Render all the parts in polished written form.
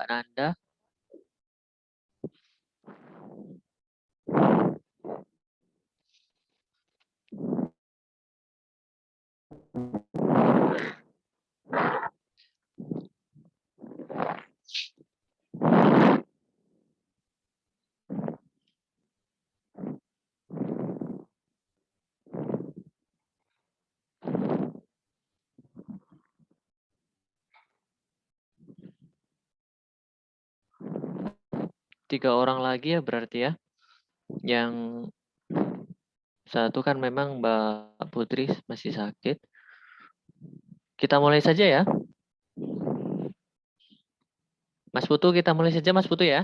Mbak Nanda. Tiga orang lagi ya berarti ya. Yang satu kan memang Mbak Putri masih sakit. Kita mulai saja ya. Mas Putu, kita mulai saja Mas Putu ya.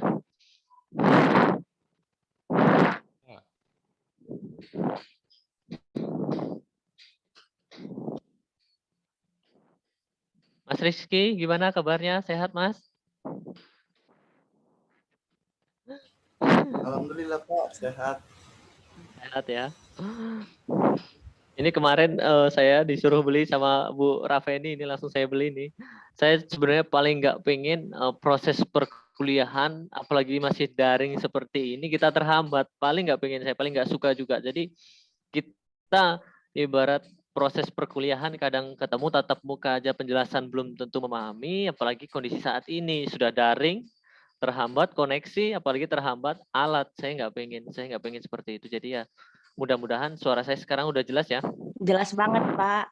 Ya. Mas Rizky, gimana kabarnya? Sehat Mas? Alhamdulillah Pak, sehat. Sehat ya. Ini kemarin saya disuruh beli sama Bu Rafeni, ini langsung saya beli nih. Saya sebenarnya paling nggak pengen proses perkuliahan, apalagi masih daring seperti ini, kita terhambat. Paling nggak pengen, saya paling nggak suka juga. Jadi kita ibarat proses perkuliahan kadang ketemu tatap muka aja penjelasan belum tentu memahami, apalagi kondisi saat ini sudah daring, terhambat koneksi, apalagi terhambat alat. Saya nggak pengen seperti itu. Jadi ya mudah-mudahan suara saya sekarang udah jelas ya, Jelas banget, Pak.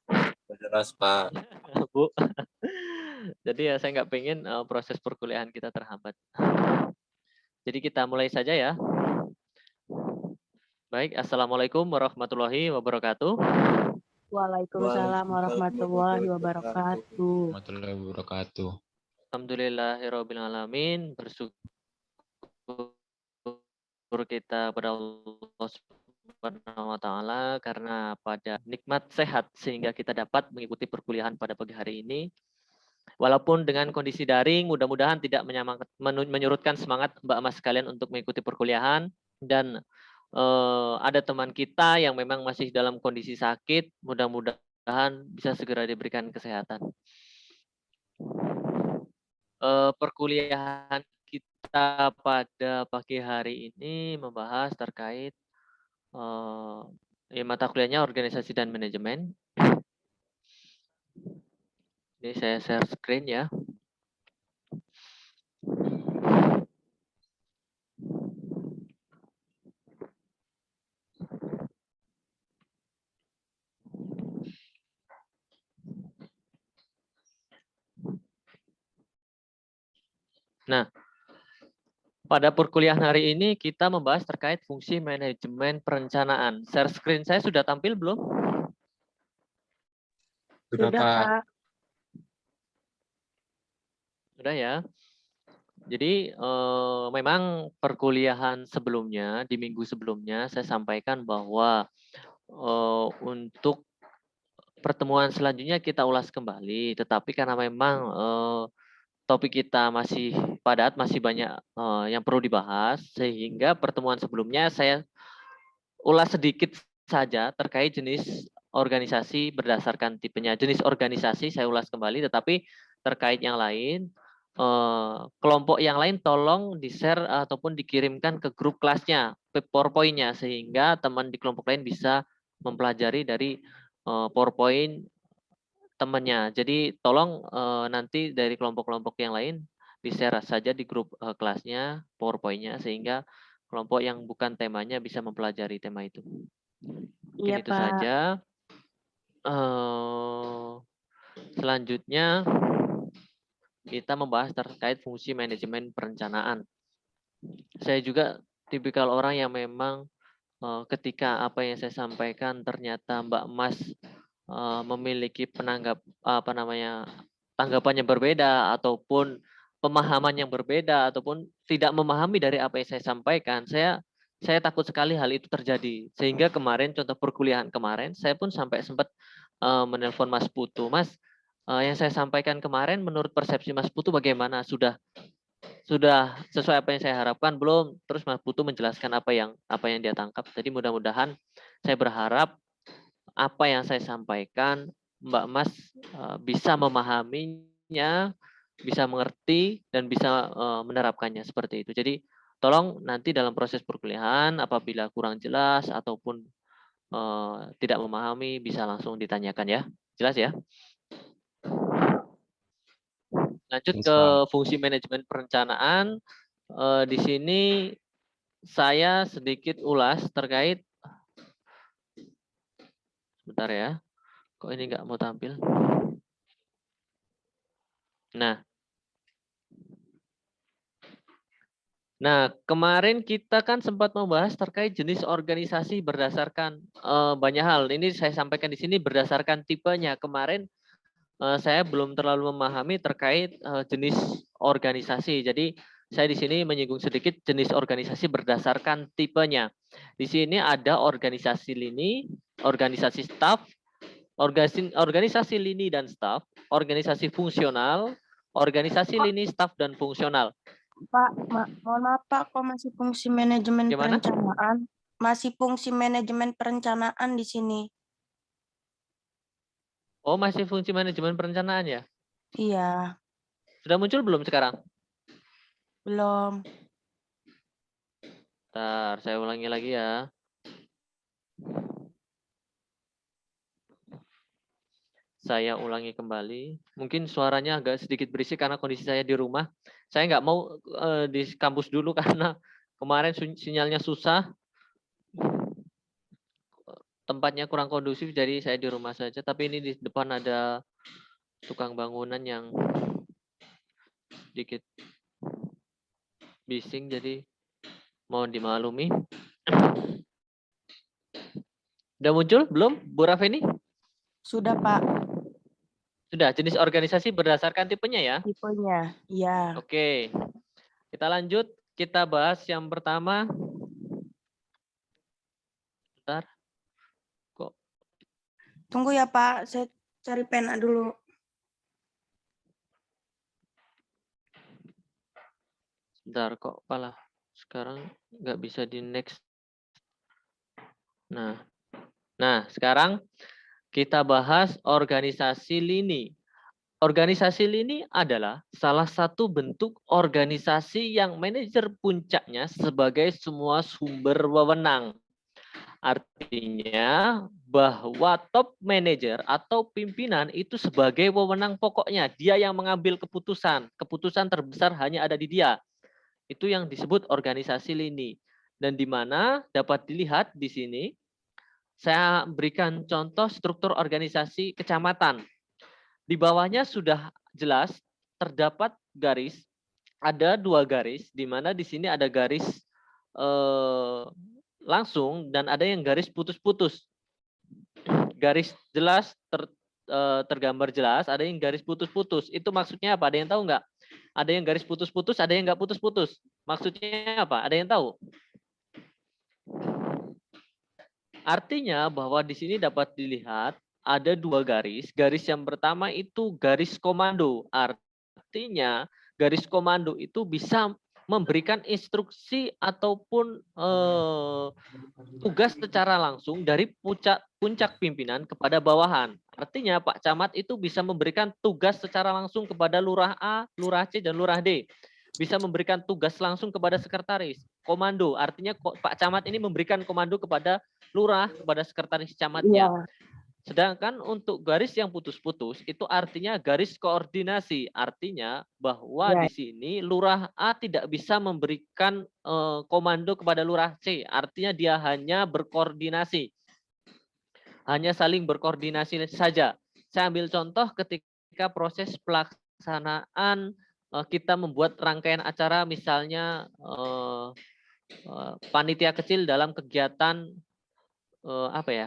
Jelas, Pak. Bu. Jadi ya saya nggak pengen proses perkuliahan kita terhambat. Jadi kita mulai saja ya. Baik, Assalamualaikum warahmatullahi wabarakatuh. Waalaikumsalam warahmatullahi wabarakatuh. Warahmatullahi wabarakatuh. Alhamdulillahirrahmanirrahim. Bersyukur kita pada Allah Subhanahu wa taala karena pada nikmat sehat sehingga kita dapat mengikuti perkuliahan pada pagi hari ini. Walaupun dengan kondisi daring, mudah-mudahan tidak menyurutkan semangat Mbak Mas sekalian untuk mengikuti perkuliahan. Dan ada teman kita yang memang masih dalam kondisi sakit, mudah-mudahan bisa segera diberikan kesehatan. Perkuliahan kita pada pagi hari ini membahas terkait mata kuliahnya organisasi dan manajemen. Ini saya share screen ya. Nah, pada perkuliahan hari ini kita membahas terkait fungsi manajemen perencanaan. Share screen saya sudah tampil belum? Sudah, Pak. Sudah ya. Jadi memang perkuliahan sebelumnya, di minggu sebelumnya saya sampaikan bahwa untuk pertemuan selanjutnya kita ulas kembali. Tetapi karena memang topik kita masih padat, masih banyak yang perlu dibahas, sehingga pertemuan sebelumnya saya ulas sedikit saja terkait jenis organisasi berdasarkan tipenya. Jenis organisasi saya ulas kembali, tetapi terkait yang lain, kelompok yang lain tolong di-share ataupun dikirimkan ke grup kelasnya, PowerPoint-nya, sehingga teman di kelompok lain bisa mempelajari dari PowerPoint temannya. Jadi tolong nanti dari kelompok-kelompok yang lain di-share saja di grup kelasnya, PowerPoint-nya, sehingga kelompok yang bukan temanya bisa mempelajari tema itu. Mungkin Iya, itu Pak. saja. Selanjutnya kita membahas terkait fungsi manajemen perencanaan. Saya juga tipikal orang yang memang ketika apa yang saya sampaikan ternyata Mbak Mas memiliki tanggapan yang berbeda ataupun pemahaman yang berbeda ataupun tidak memahami dari apa yang saya sampaikan, saya takut sekali hal itu terjadi. Sehingga kemarin contoh perkuliahan kemarin saya pun sampai sempat menelpon Mas Putu, Mas, yang saya sampaikan kemarin menurut persepsi Mas Putu bagaimana? Sudah sesuai apa yang saya harapkan belum? Terus Mas Putu menjelaskan apa yang dia tangkap. Jadi mudah-mudahan saya berharap apa yang saya sampaikan Mbak Mas bisa memahaminya bisa mengerti dan bisa menerapkannya seperti itu. Jadi tolong nanti dalam proses perkuliahan apabila kurang jelas ataupun tidak memahami bisa langsung ditanyakan ya. Jelas ya? Lanjut Yes, ke Pak. fungsi manajemen perencanaan. Di sini saya sedikit ulas terkait, sebentar ya, kok ini nggak mau tampil. Nah, kemarin kita kan sempat membahas terkait jenis organisasi berdasarkan banyak hal. Ini saya sampaikan di sini berdasarkan tipenya. Kemarin saya belum terlalu memahami terkait jenis organisasi. Jadi saya di sini menyinggung sedikit jenis organisasi berdasarkan tipenya. Di sini ada organisasi lini, organisasi staf, organisasi lini dan staf, organisasi fungsional, organisasi lini, staf dan fungsional. Pak, mohon maaf Pak, kok masih fungsi manajemen Gimana? perencanaan? Masih fungsi manajemen perencanaan di sini. Oh, masih fungsi manajemen perencanaan ya? Iya, Sudah muncul belum sekarang? belum. Bentar, saya ulangi lagi ya. Saya ulangi kembali. Mungkin suaranya agak sedikit berisik karena kondisi saya di rumah. Saya nggak mau di kampus dulu karena kemarin sinyalnya susah. Tempatnya kurang kondusif, jadi saya di rumah saja. Tapi ini di depan ada tukang bangunan yang sedikit bising, jadi mohon dimaklumi. Udah muncul belum, Bu Rafeni? Sudah Pak, Sudah, jenis organisasi berdasarkan tipenya ya? tipenya. Iya. Oke, kita lanjut. Kita bahas yang pertama. Bentar. Kok Tunggu ya Pak, saya cari pena dulu. bentar kok malah sekarang nggak bisa di next. Nah, sekarang kita bahas organisasi lini. Organisasi lini adalah salah satu bentuk organisasi yang manajer puncaknya sebagai semua sumber wewenang. Artinya bahwa top manager atau pimpinan itu sebagai wewenang pokoknya. Dia yang mengambil keputusan. Keputusan terbesar hanya ada di dia. Itu yang disebut organisasi lini. Dan di mana dapat dilihat di sini, saya berikan contoh struktur organisasi kecamatan. Di bawahnya sudah jelas terdapat garis, ada 2 garis, di mana di sini ada garis langsung dan ada yang garis putus-putus. Garis jelas tergambar jelas, ada yang garis putus-putus. Itu maksudnya apa? Ada yang tahu nggak? Ada yang garis putus-putus, ada yang nggak putus-putus. Maksudnya apa? Ada yang tahu? Artinya bahwa di sini dapat dilihat ada 2 garis. Garis yang pertama itu garis komando. Artinya garis komando itu bisa memberikan instruksi ataupun tugas secara langsung dari puncak pimpinan kepada bawahan. Artinya Pak Camat itu bisa memberikan tugas secara langsung kepada Lurah A, Lurah C, dan Lurah D. Bisa memberikan tugas langsung kepada sekretaris. Komando, artinya Pak Camat ini memberikan komando kepada Lurah, kepada sekretaris camatnya. Iya. Sedangkan untuk garis yang putus-putus itu artinya garis koordinasi. Artinya bahwa Ya. di sini Lurah A tidak bisa memberikan komando kepada Lurah C. Artinya dia hanya berkoordinasi. Hanya saling berkoordinasi saja. Saya ambil contoh ketika proses pelaksanaan kita membuat rangkaian acara, misalnya panitia kecil dalam kegiatan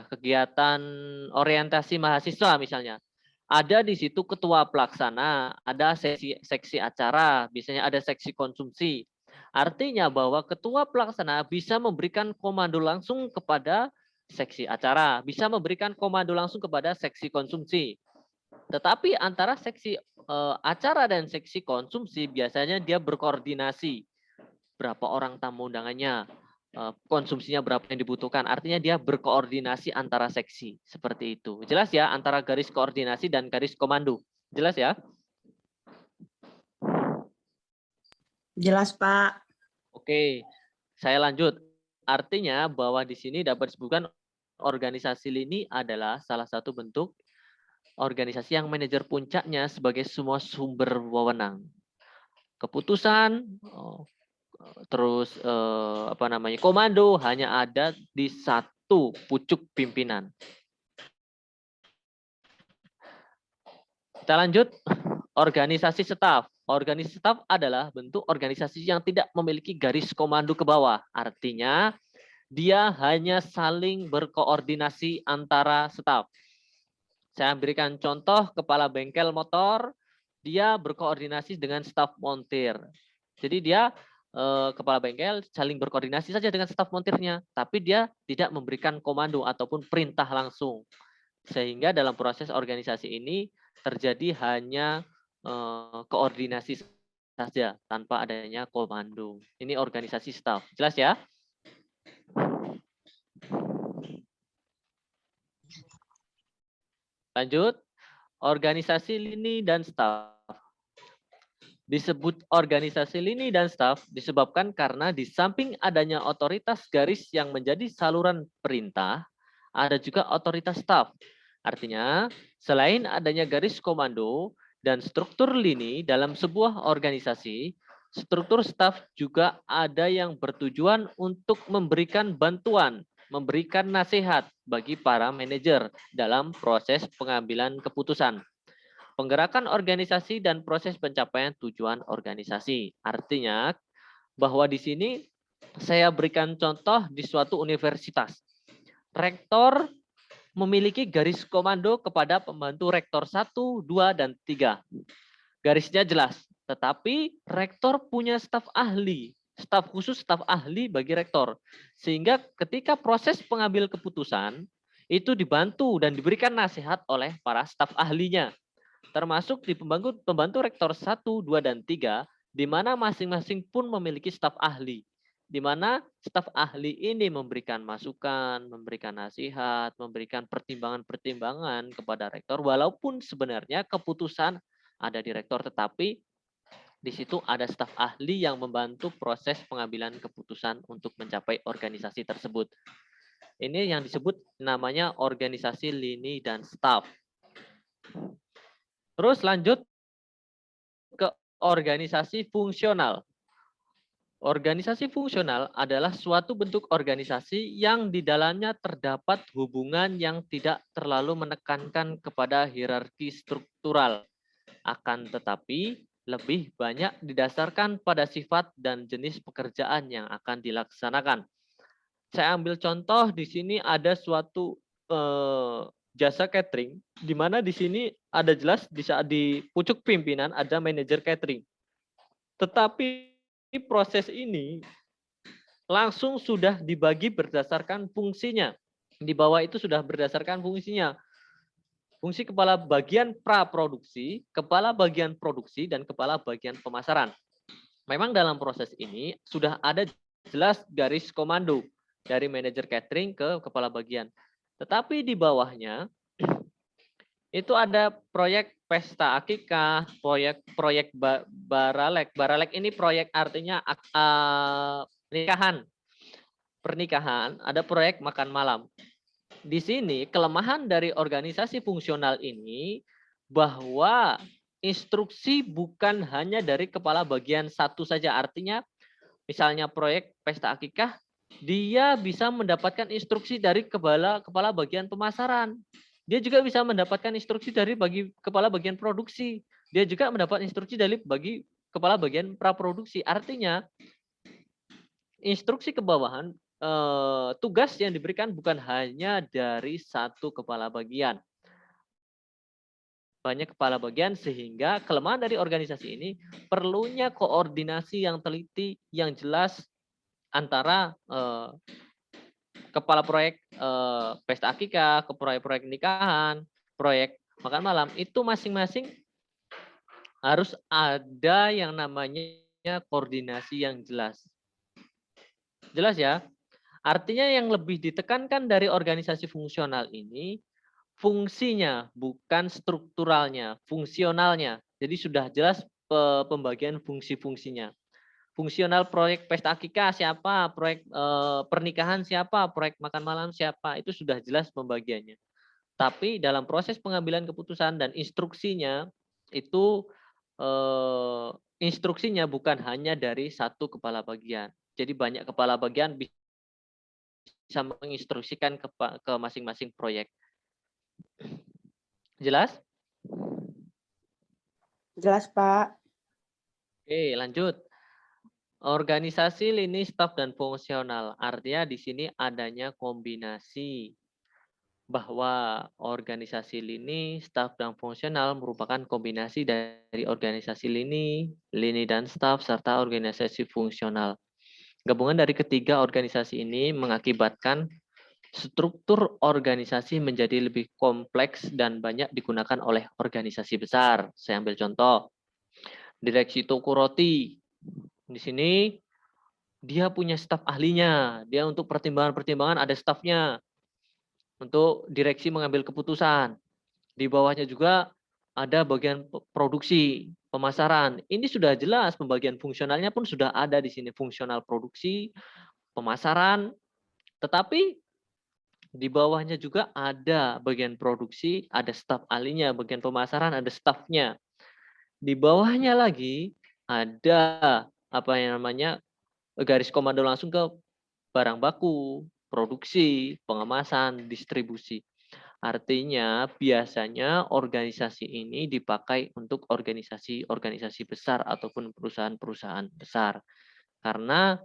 kegiatan orientasi mahasiswa misalnya. Ada di situ ketua pelaksana, ada seksi acara, biasanya ada seksi konsumsi. Artinya bahwa ketua pelaksana bisa memberikan komando langsung kepada seksi acara, bisa memberikan komando langsung kepada seksi konsumsi. Tetapi antara seksi acara dan seksi konsumsi biasanya dia berkoordinasi. Berapa orang tamu undangannya, konsumsinya berapa yang dibutuhkan. Artinya dia berkoordinasi antara seksi. Seperti itu. Jelas ya antara garis koordinasi dan garis komando. Jelas ya? Jelas, Pak. Oke, saya lanjut. Artinya bahwa di sini dapat disebutkan organisasi lini adalah salah satu bentuk organisasi yang manajer puncaknya sebagai semua sumber wewenang. Keputusan, terus komando hanya ada di satu pucuk pimpinan. Kita lanjut, organisasi staf. Organisasi staf adalah bentuk organisasi yang tidak memiliki garis komando ke bawah. Artinya, dia hanya saling berkoordinasi antara staf. Saya berikan contoh, kepala bengkel motor, dia berkoordinasi dengan staf montir. Jadi dia kepala bengkel saling berkoordinasi saja dengan staf montirnya, tapi dia tidak memberikan komando ataupun perintah langsung. Sehingga dalam proses organisasi ini terjadi hanya koordinasi saja tanpa adanya komando. Ini organisasi staf. Jelas ya? Lanjut, organisasi lini dan staf. Disebut organisasi lini dan staf disebabkan karena di samping adanya otoritas garis yang menjadi saluran perintah, ada juga otoritas staf. Artinya, selain adanya garis komando dan struktur lini dalam sebuah organisasi, struktur staf juga ada yang bertujuan untuk memberikan bantuan, memberikan nasihat bagi para manajer dalam proses pengambilan keputusan. Penggerakan organisasi dan proses pencapaian tujuan organisasi. Artinya bahwa di sini saya berikan contoh di suatu universitas. Rektor memiliki garis komando kepada pembantu rektor 1, 2, dan 3. Garisnya jelas, tetapi rektor punya staf ahli, staf khusus, staf ahli bagi rektor. Sehingga ketika proses pengambil keputusan, itu dibantu dan diberikan nasihat oleh para staf ahlinya. Termasuk di pembantu rektor 1, 2, dan 3, di mana masing-masing pun memiliki staf ahli. Di mana staf ahli ini memberikan masukan, memberikan nasihat, memberikan pertimbangan-pertimbangan kepada rektor, walaupun sebenarnya keputusan ada di rektor, tetapi di situ ada staf ahli yang membantu proses pengambilan keputusan untuk mencapai organisasi tersebut. Ini yang disebut namanya organisasi lini dan staf. Terus lanjut ke organisasi fungsional. Organisasi fungsional adalah suatu bentuk organisasi yang di dalamnya terdapat hubungan yang tidak terlalu menekankan kepada hierarki struktural, akan tetapi lebih banyak didasarkan pada sifat dan jenis pekerjaan yang akan dilaksanakan. Saya ambil contoh di sini ada suatu jasa catering, di mana di sini ada jelas di saat di pucuk pimpinan ada manajer catering. Tetapi proses ini langsung sudah dibagi berdasarkan fungsinya. Di bawah itu sudah berdasarkan fungsinya. Fungsi kepala bagian praproduksi, kepala bagian produksi, dan kepala bagian pemasaran. Memang dalam proses ini sudah ada jelas garis komando dari manajer catering ke kepala bagian. Tetapi di bawahnya itu ada proyek pesta akikah, proyek baralek. Baralek ini proyek artinya pernikahan, ada proyek makan malam. Di sini kelemahan dari organisasi fungsional ini bahwa instruksi bukan hanya dari kepala bagian satu saja. Artinya misalnya proyek pesta akikah, dia bisa mendapatkan instruksi dari kepala bagian pemasaran. Dia juga bisa mendapatkan instruksi dari kepala bagian produksi. Dia juga mendapat instruksi dari kepala bagian praproduksi. Artinya instruksi ke bawahan, tugas yang diberikan bukan hanya dari satu kepala bagian. Banyak kepala bagian, sehingga kelemahan dari organisasi ini perlunya koordinasi yang teliti, yang jelas antara kepala proyek pesta akikah, ke proyek nikahan, proyek makan malam, itu masing-masing harus ada yang namanya koordinasi yang jelas. Jelas ya? Artinya yang lebih ditekankan dari organisasi fungsional ini, fungsinya, bukan strukturalnya, fungsionalnya. Jadi sudah jelas pembagian fungsi-fungsinya. Fungsional proyek pesta akikah siapa, proyek pernikahan siapa, proyek makan malam siapa, itu sudah jelas pembagiannya. Tapi dalam proses pengambilan keputusan dan instruksinya itu instruksinya bukan hanya dari satu kepala bagian. Jadi banyak kepala bagian bisa menginstruksikan ke masing-masing proyek. Jelas? Jelas, Pak. Oke, lanjut. Organisasi lini staf dan fungsional. Artinya di sini adanya kombinasi bahwa organisasi lini, staf dan fungsional merupakan kombinasi dari organisasi lini dan staf serta organisasi fungsional. Gabungan dari ketiga organisasi ini mengakibatkan struktur organisasi menjadi lebih kompleks dan banyak digunakan oleh organisasi besar. Saya ambil contoh. Direksi toko roti. Di sini dia punya staf ahlinya. Dia untuk pertimbangan-pertimbangan ada stafnya. Untuk direksi mengambil keputusan. Di bawahnya juga ada bagian produksi, pemasaran. Ini sudah jelas pembagian fungsionalnya pun sudah ada di sini. Fungsional produksi, pemasaran. Tetapi di bawahnya juga ada bagian produksi, ada staf ahlinya. Bagian pemasaran ada stafnya. Di bawahnya lagi ada apa yang namanya garis komando langsung ke barang baku, produksi, pengemasan, distribusi. Artinya biasanya organisasi ini dipakai untuk organisasi-organisasi besar ataupun perusahaan-perusahaan besar. Karena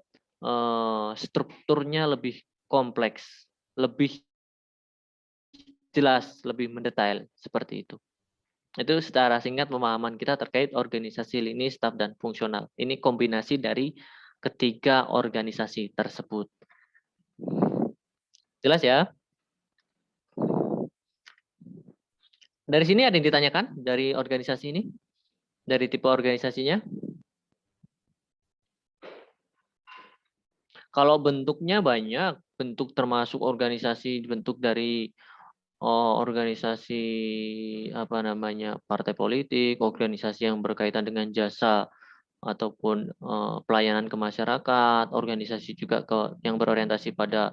strukturnya lebih kompleks, lebih jelas, lebih mendetail seperti itu. Itu secara singkat pemahaman kita terkait organisasi lini, staf, dan fungsional. Ini kombinasi dari ketiga organisasi tersebut. Jelas ya? Dari sini ada yang ditanyakan dari organisasi ini? Dari tipe organisasinya? Kalau bentuknya banyak, bentuk termasuk organisasi, bentuk dari organisasi apa namanya partai politik, organisasi yang berkaitan dengan jasa ataupun pelayanan ke masyarakat, organisasi juga yang berorientasi pada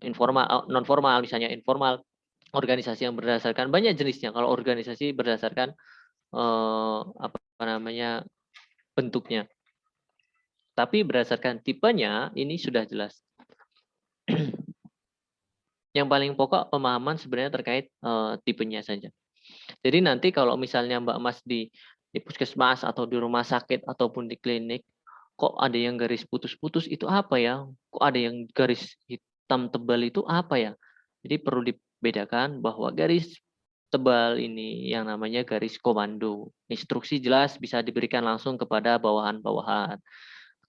informal, non formal, misalnya informal, organisasi yang berdasarkan banyak jenisnya. Kalau organisasi berdasarkan apa namanya bentuknya, tapi berdasarkan tipenya ini sudah jelas. Yang paling pokok pemahaman sebenarnya terkait tipenya saja. Jadi nanti kalau misalnya Mbak Mas di puskesmas atau di rumah sakit ataupun di klinik, kok ada yang garis putus-putus itu apa ya? Kok ada yang garis hitam tebal itu apa ya? Jadi perlu dibedakan bahwa garis tebal ini yang namanya garis komando. Instruksi jelas bisa diberikan langsung kepada bawahan-bawahan.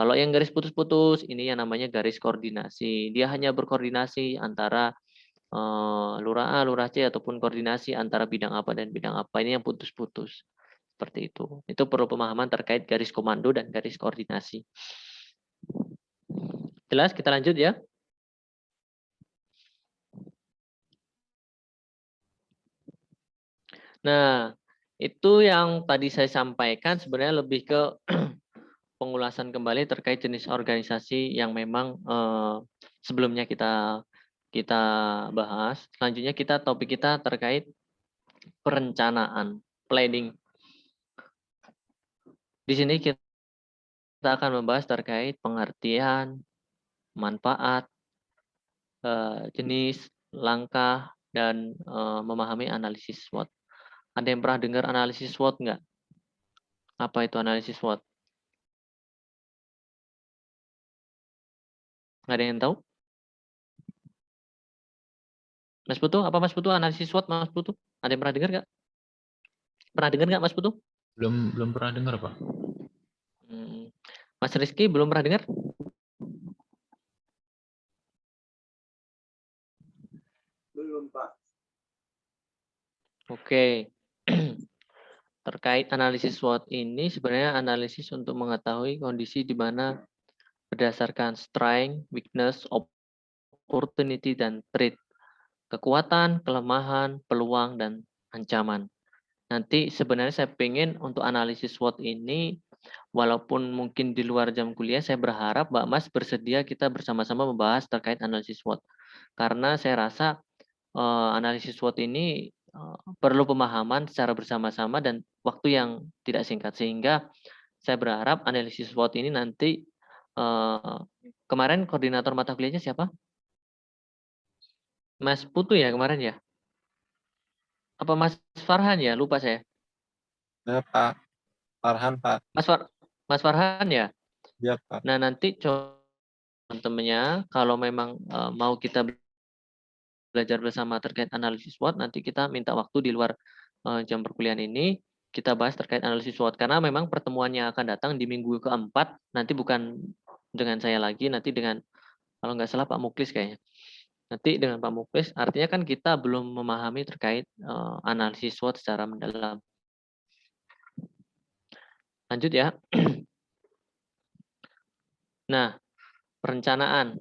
Kalau yang garis putus-putus ini yang namanya garis koordinasi. Dia hanya berkoordinasi antara lurah A, lurah C ataupun koordinasi antara bidang apa dan bidang apa. Ini yang putus-putus. Seperti itu. Itu perlu pemahaman terkait garis komando dan garis koordinasi. Jelas? Kita lanjut ya. Nah, itu yang tadi saya sampaikan sebenarnya lebih ke pengulasan kembali terkait jenis organisasi yang memang sebelumnya kita bahas. Selanjutnya topik kita terkait perencanaan, planning. Di sini kita akan membahas terkait pengertian, manfaat, jenis, langkah, dan memahami analisis SWOT. Ada yang pernah dengar analisis SWOT nggak? Apa itu analisis SWOT? Nggak ada yang tahu? Mas Putu, apa Mas Putu analisis SWOT Mas Putu? Ada yang pernah dengar nggak? Pernah dengar nggak Mas Putu? Belum pernah dengar, Pak. Mas Rizky belum pernah dengar? Belum, Pak. Oke. Terkait analisis SWOT ini sebenarnya analisis untuk mengetahui kondisi di mana berdasarkan strength, weakness, opportunity, dan threat. Kekuatan, kelemahan, peluang, dan ancaman. Nanti sebenarnya saya pengen untuk analisis SWOT ini walaupun mungkin di luar jam kuliah, saya berharap Mbak Mas bersedia kita bersama-sama membahas terkait analisis SWOT. Karena saya rasa analisis SWOT ini perlu pemahaman secara bersama-sama dan waktu yang tidak singkat, sehingga saya berharap analisis SWOT ini nanti kemarin koordinator mata kuliahnya siapa? Mas Putu ya kemarin ya? Apa Mas Farhan ya? Lupa saya. Ya, Pak. Farhan, Pak. Mas Farhan ya? Ya, Pak. Nah, nanti teman-temannya kalau memang mau kita belajar bersama terkait analisis SWOT, nanti kita minta waktu di luar jam perkuliahan ini, kita bahas terkait analisis SWOT. Karena memang pertemuan yang akan datang di minggu keempat, nanti bukan dengan saya lagi, nanti dengan, kalau nggak salah Pak Muklis kayaknya. Nanti dengan Pak Muklis, artinya kan kita belum memahami terkait analisis SWOT secara mendalam. Lanjut ya. Nah, perencanaan.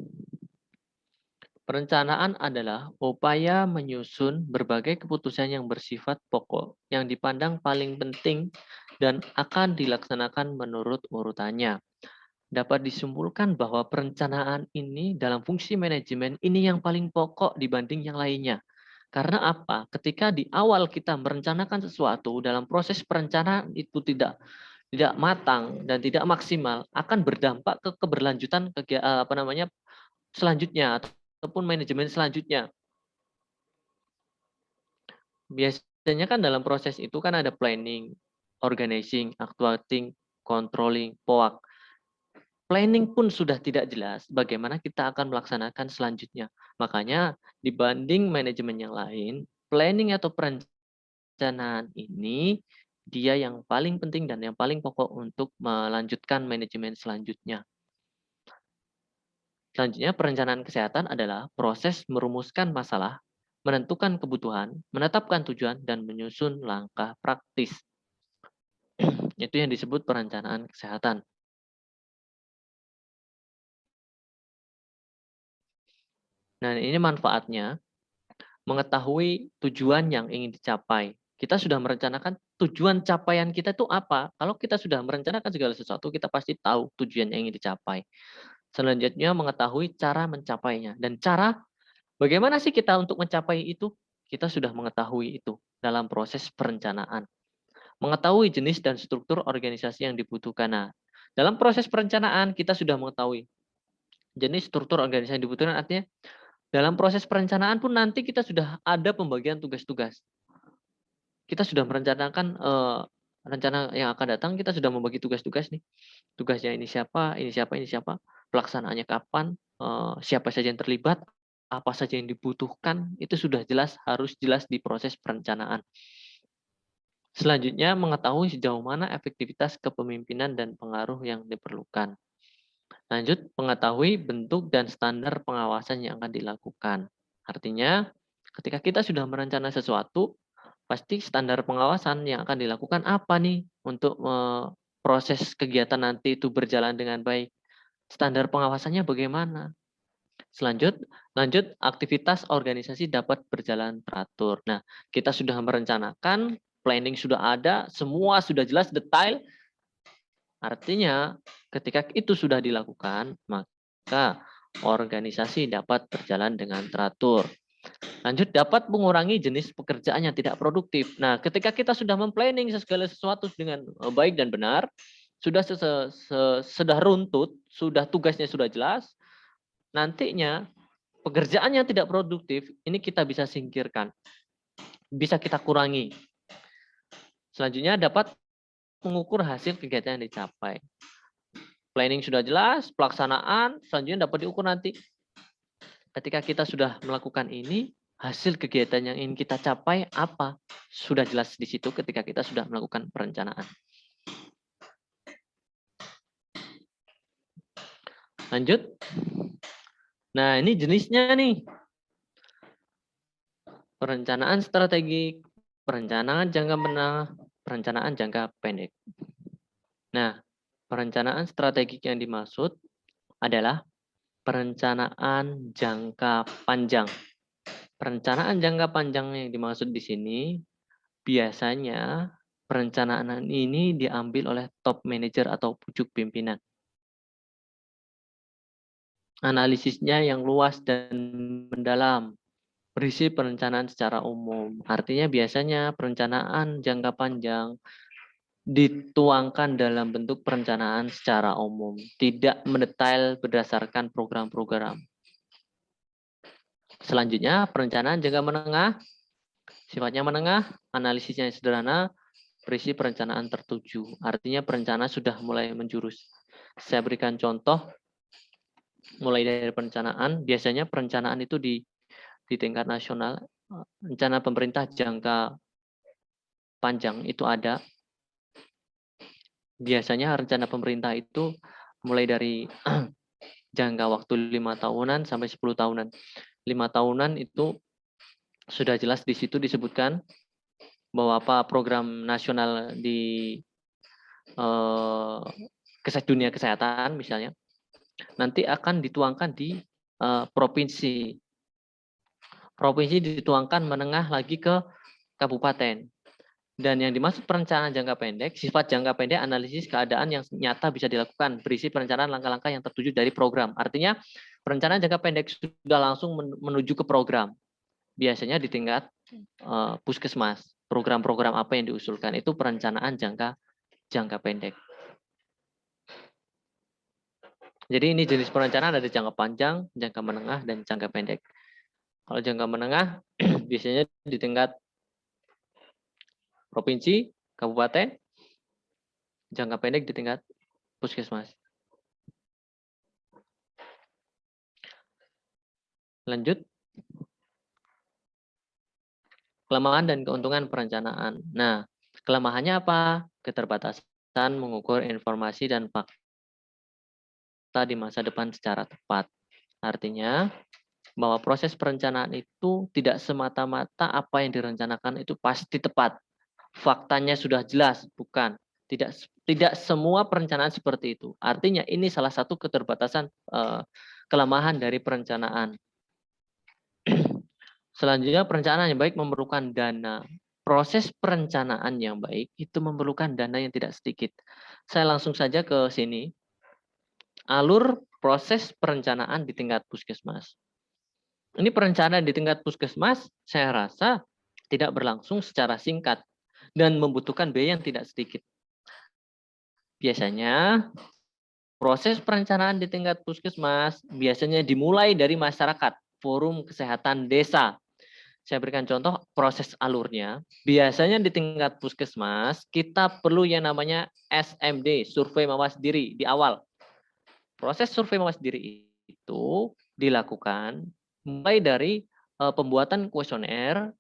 Perencanaan adalah upaya menyusun berbagai keputusan yang bersifat pokok, yang dipandang paling penting dan akan dilaksanakan menurut urutannya. Dapat disimpulkan bahwa perencanaan ini dalam fungsi manajemen ini yang paling pokok dibanding yang lainnya. Karena apa? Ketika di awal kita merencanakan sesuatu, dalam proses perencanaan itu tidak matang dan tidak maksimal, akan berdampak ke keberlanjutan selanjutnya ataupun manajemen selanjutnya. Biasanya kan dalam proses itu kan ada planning, organizing, actuating, controlling, POAK. Planning pun sudah tidak jelas bagaimana kita akan melaksanakan selanjutnya. Makanya dibanding manajemen yang lain, planning atau perencanaan ini dia yang paling penting dan yang paling pokok untuk melanjutkan manajemen selanjutnya. Selanjutnya, perencanaan kesehatan adalah proses merumuskan masalah, menentukan kebutuhan, menetapkan tujuan, dan menyusun langkah praktis. Itu yang disebut perencanaan kesehatan. Nah, ini manfaatnya, mengetahui tujuan yang ingin dicapai. Kita sudah merencanakan tujuan capaian kita itu apa. Kalau kita sudah merencanakan segala sesuatu, kita pasti tahu tujuan yang ingin dicapai. Selanjutnya, mengetahui cara mencapainya. Dan cara, bagaimana sih kita untuk mencapai itu? Kita sudah mengetahui itu dalam proses perencanaan. Mengetahui jenis dan struktur organisasi yang dibutuhkan. Nah, dalam proses perencanaan, kita sudah mengetahui jenis struktur organisasi yang dibutuhkan, artinya dalam proses perencanaan pun nanti kita sudah ada pembagian tugas-tugas. Kita sudah merencanakan rencana yang akan datang, kita sudah membagi tugas-tugas nih. Tugasnya ini siapa, ini siapa, ini siapa, pelaksanaannya kapan, siapa saja yang terlibat, apa saja yang dibutuhkan, itu sudah jelas, harus jelas di proses perencanaan. Selanjutnya, mengetahui sejauh mana efektivitas kepemimpinan dan pengaruh yang diperlukan. Lanjut, mengetahui bentuk dan standar pengawasan yang akan dilakukan. Artinya, ketika kita sudah merencanakan sesuatu, pasti standar pengawasan yang akan dilakukan apa nih untuk proses kegiatan nanti itu berjalan dengan baik. Standar pengawasannya bagaimana? Lanjut, aktivitas organisasi dapat berjalan teratur. Nah, kita sudah merencanakan, planning sudah ada, semua sudah jelas, detail. Artinya, ketika itu sudah dilakukan, maka organisasi dapat berjalan dengan teratur. Lanjut, dapat mengurangi jenis pekerjaan yang tidak produktif. Nah, ketika kita sudah memplanning segala sesuatu dengan baik dan benar, sudah runtut, sudah tugasnya sudah jelas, nantinya pekerjaan yang tidak produktif ini kita bisa singkirkan, bisa kita kurangi. Selanjutnya, dapat mengukur hasil kegiatan yang dicapai. Planning sudah jelas, pelaksanaan selanjutnya dapat diukur nanti. Ketika kita sudah melakukan ini, hasil kegiatan yang ingin kita capai apa? Sudah jelas di situ ketika kita sudah melakukan perencanaan. Lanjut. Nah, ini jenisnya nih. Perencanaan strategik, perencanaan jangka menengah, perencanaan jangka pendek. Nah, perencanaan strategik yang dimaksud adalah perencanaan jangka panjang. Perencanaan jangka panjang yang dimaksud di sini biasanya perencanaan ini diambil oleh top manager atau pucuk pimpinan. Analisisnya yang luas dan mendalam, berisi perencanaan secara umum. Artinya biasanya perencanaan jangka panjang dituangkan dalam bentuk perencanaan secara umum, tidak mendetail berdasarkan program-program. Selanjutnya, perencanaan jangka menengah, sifatnya menengah, analisisnya sederhana, berisi perencanaan tertuju. Artinya perencanaan sudah mulai menjurus. Saya berikan contoh, mulai dari perencanaan, biasanya perencanaan itu di tingkat nasional, rencana pemerintah jangka panjang itu ada. Biasanya rencana pemerintah itu mulai dari jangka waktu 5 tahunan sampai 10 tahunan. 5 tahunan itu sudah jelas di situ disebutkan bahwa apa program nasional di dunia kesehatan misalnya, nanti akan dituangkan di provinsi. Provinsi dituangkan menengah lagi ke kabupaten. Dan yang dimaksud perencanaan jangka pendek, sifat jangka pendek analisis keadaan yang nyata bisa dilakukan, berisi perencanaan langkah-langkah yang tertuju dari program. Artinya perencanaan jangka pendek sudah langsung menuju ke program. Biasanya di tingkat puskesmas, program-program apa yang diusulkan itu perencanaan jangka pendek. Jadi ini jenis perencanaan ada jangka panjang, jangka menengah, dan jangka pendek. Kalau jangka menengah biasanya di tingkat provinsi, kabupaten, jangka pendek di tingkat puskesmas. Lanjut. Kelemahan dan keuntungan perencanaan. Nah, kelemahannya apa? Keterbatasan mengukur informasi dan fakta di masa depan secara tepat. Artinya, bahwa proses perencanaan itu tidak semata-mata apa yang direncanakan itu pasti tepat. Faktanya sudah jelas, bukan. Tidak semua perencanaan seperti itu. Artinya ini salah satu keterbatasan kelemahan dari perencanaan. Selanjutnya perencanaan yang baik memerlukan dana. Proses perencanaan yang baik itu memerlukan dana yang tidak sedikit. Saya langsung saja ke sini. Alur proses perencanaan di tingkat puskesmas. Ini perencanaan di tingkat puskesmas, saya rasa tidak berlangsung secara singkat dan membutuhkan biaya yang tidak sedikit. Biasanya proses perencanaan di tingkat puskesmas biasanya dimulai dari masyarakat, forum kesehatan desa. Saya berikan contoh proses alurnya. Biasanya di tingkat puskesmas kita perlu yang namanya SMD, survei mawas diri di awal. Proses survei mawas diri itu dilakukan mulai dari pembuatan kuesioner.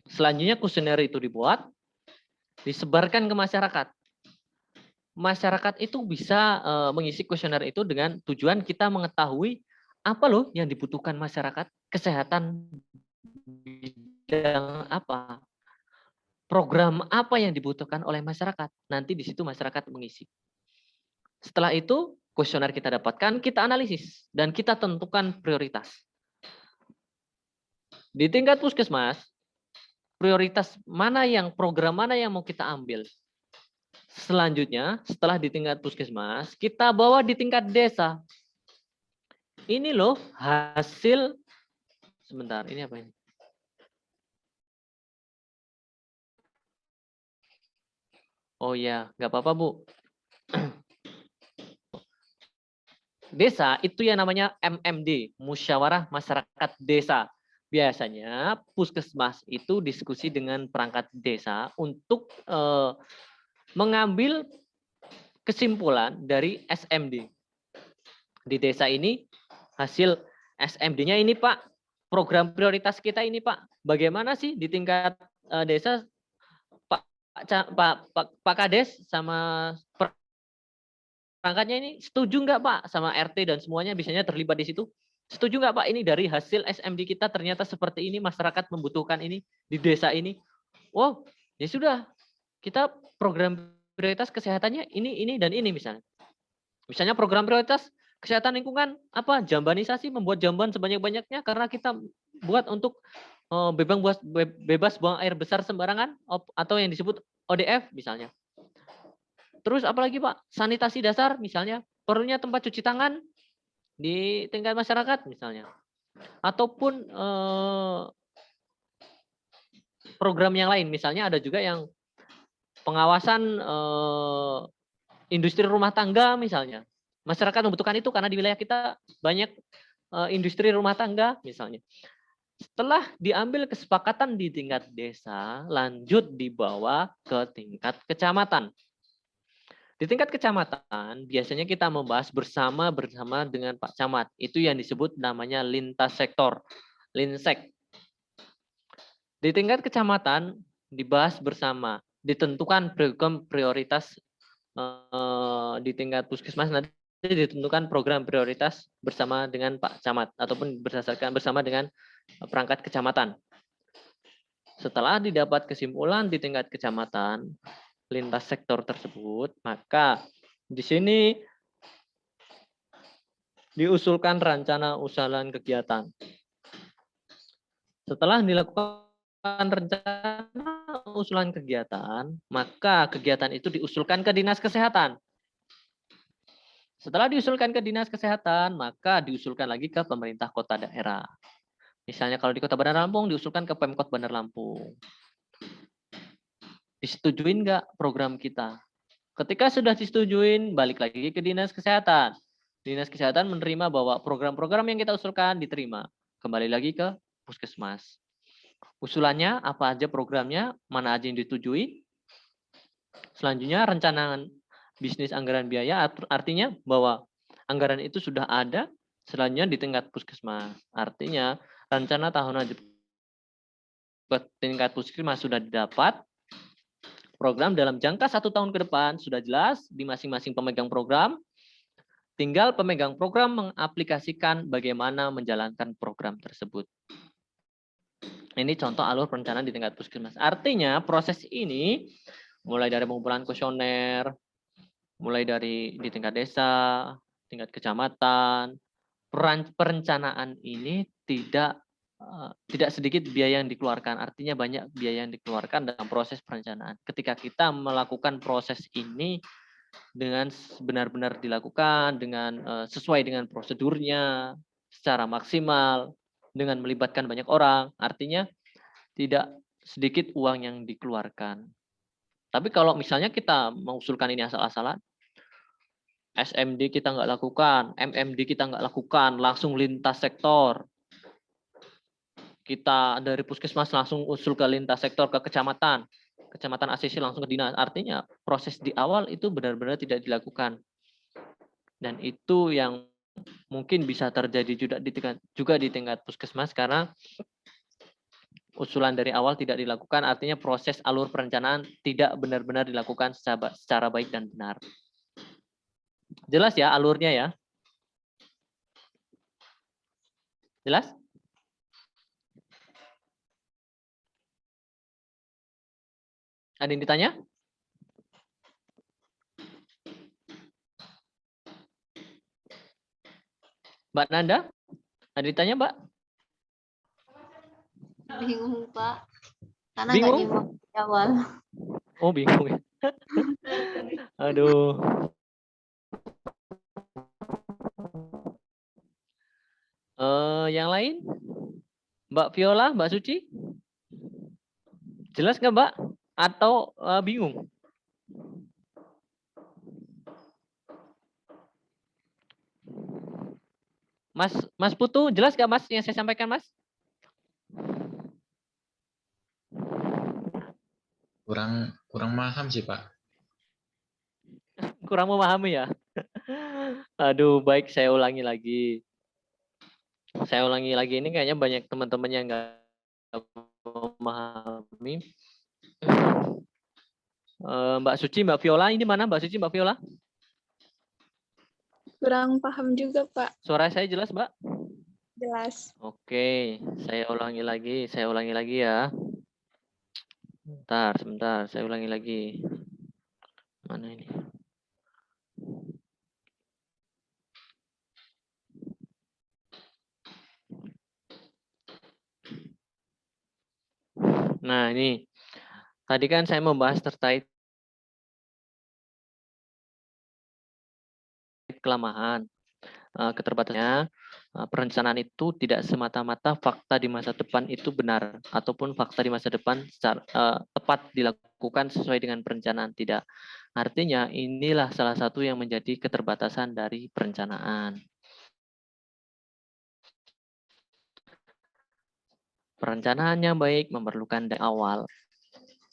Selanjutnya kuesioner itu dibuat, disebarkan ke masyarakat. Masyarakat itu bisa mengisi kuesioner itu dengan tujuan kita mengetahui apa loh yang dibutuhkan masyarakat, kesehatan bidang apa, program apa yang dibutuhkan oleh masyarakat. Nanti di situ masyarakat mengisi. Setelah itu kuesioner kita dapatkan, kita analisis dan kita tentukan prioritas. Di tingkat puskesmas, prioritas mana yang program mana yang mau kita ambil. Selanjutnya, setelah di tingkat puskesmas, kita bawa di tingkat desa. Ini loh hasil, sebentar, ini apa ini? Oh ya, nggak apa-apa Bu. Desa itu yang namanya MMD, Musyawarah Masyarakat Desa. Biasanya puskesmas itu diskusi dengan perangkat desa untuk mengambil kesimpulan dari SMD. Di desa ini hasil SMD-nya ini Pak, program prioritas kita ini Pak. Bagaimana sih di tingkat desa Pak Kades sama perangkatnya ini setuju nggak Pak sama RT dan semuanya biasanya terlibat di situ? Setuju nggak Pak ini dari hasil SMD kita ternyata seperti ini, masyarakat membutuhkan ini di desa ini? Wow, ya sudah, kita program prioritas kesehatannya ini dan ini misalnya. Misalnya program prioritas kesehatan lingkungan apa? Jambanisasi, membuat jamban sebanyak-banyaknya karena kita buat untuk bebas buang air besar sembarangan atau yang disebut ODF misalnya. Terus apalagi Pak? Sanitasi dasar misalnya, perlunya tempat cuci tangan di tingkat masyarakat misalnya. Ataupun program yang lain, misalnya ada juga yang pengawasan industri rumah tangga misalnya. Masyarakat membutuhkan itu karena di wilayah kita banyak industri rumah tangga misalnya. Setelah diambil kesepakatan di tingkat desa, lanjut dibawa ke tingkat kecamatan. Di tingkat kecamatan, biasanya kita membahas bersama dengan Pak Camat. Itu yang disebut namanya lintas sektor, linsek. Di tingkat kecamatan, dibahas bersama, ditentukan program prioritas di tingkat puskesmas, nanti ditentukan program prioritas bersama dengan Pak Camat, ataupun berdasarkan bersama dengan perangkat kecamatan. Setelah didapat kesimpulan di tingkat kecamatan, lintas sektor tersebut, maka di sini diusulkan rencana usulan kegiatan. Setelah dilakukan rencana usulan kegiatan, maka kegiatan itu diusulkan ke Dinas Kesehatan. Setelah diusulkan ke Dinas Kesehatan, maka diusulkan lagi ke pemerintah kota daerah. Misalnya kalau di Kota Bandar Lampung diusulkan ke Pemkot Bandar Lampung. Disetujuin nggak program kita? Ketika sudah disetujuin, balik lagi ke Dinas Kesehatan. Dinas Kesehatan menerima bahwa program-program yang kita usulkan diterima. Kembali lagi ke puskesmas. Usulannya apa aja programnya, mana aja yang disetujui. Selanjutnya rencanaan bisnis anggaran biaya, artinya bahwa anggaran itu sudah ada, selanjutnya di tingkat puskesmas. Artinya rencana tahunan di tingkat puskesmas sudah didapat, program dalam jangka 1 tahun ke depan sudah jelas di masing-masing pemegang program. Tinggal pemegang program mengaplikasikan bagaimana menjalankan program tersebut. Ini contoh alur perencanaan di tingkat puskesmas. Artinya proses ini mulai dari pengumpulan kuesioner, mulai dari di tingkat desa, tingkat kecamatan, perencanaan ini tidak sedikit biaya yang dikeluarkan. Artinya banyak biaya yang dikeluarkan dalam proses perencanaan. Ketika kita melakukan proses ini dengan benar-benar dilakukan, dengan sesuai dengan prosedurnya, secara maksimal, dengan melibatkan banyak orang, artinya tidak sedikit uang yang dikeluarkan. Tapi kalau misalnya kita mengusulkan ini asal-asalan, SMD kita nggak lakukan, MMD kita nggak lakukan, langsung lintas sektor. Kita dari puskesmas langsung usul ke lintas sektor ke kecamatan, kecamatan ACC langsung ke dinas. Artinya proses di awal itu benar-benar tidak dilakukan. Dan itu yang mungkin bisa terjadi juga di tingkat puskesmas karena usulan dari awal tidak dilakukan, artinya proses alur perencanaan tidak benar-benar dilakukan secara baik dan benar. Jelas ya alurnya ya? Jelas? Ada yang ditanya? Mbak Nanda? Ada yang ditanya, Mbak? Bingung, Pak. Karena nggak Bingung? nyimak di awal. Oh, bingung ya. Aduh. Yang lain? Mbak Viola, Mbak Suci? Jelas nggak, Mbak? Atau bingung? Mas Putu, jelas nggak Mas yang saya sampaikan, Mas? Kurang paham sih, Pak. Kurang memahami ya? Aduh, baik saya ulangi lagi. Saya ulangi lagi, ini kayaknya banyak teman-teman yang nggak memahami. Mbak Suci, Mbak Viola, ini mana Mbak Suci, Mbak Viola? Kurang paham juga, Pak. Suara saya jelas, Mbak? Jelas. Oke, saya ulangi lagi ya. Sebentar, saya ulangi lagi. Mana ini? Nah, ini Tadi kan saya membahas terkait kelemahan, keterbatasannya. Perencanaan itu tidak semata-mata fakta di masa depan itu benar ataupun fakta di masa depan tepat dilakukan sesuai dengan perencanaan, tidak. Artinya inilah salah satu yang menjadi keterbatasan dari perencanaan. Perencanaan yang baik memerlukan dana awal.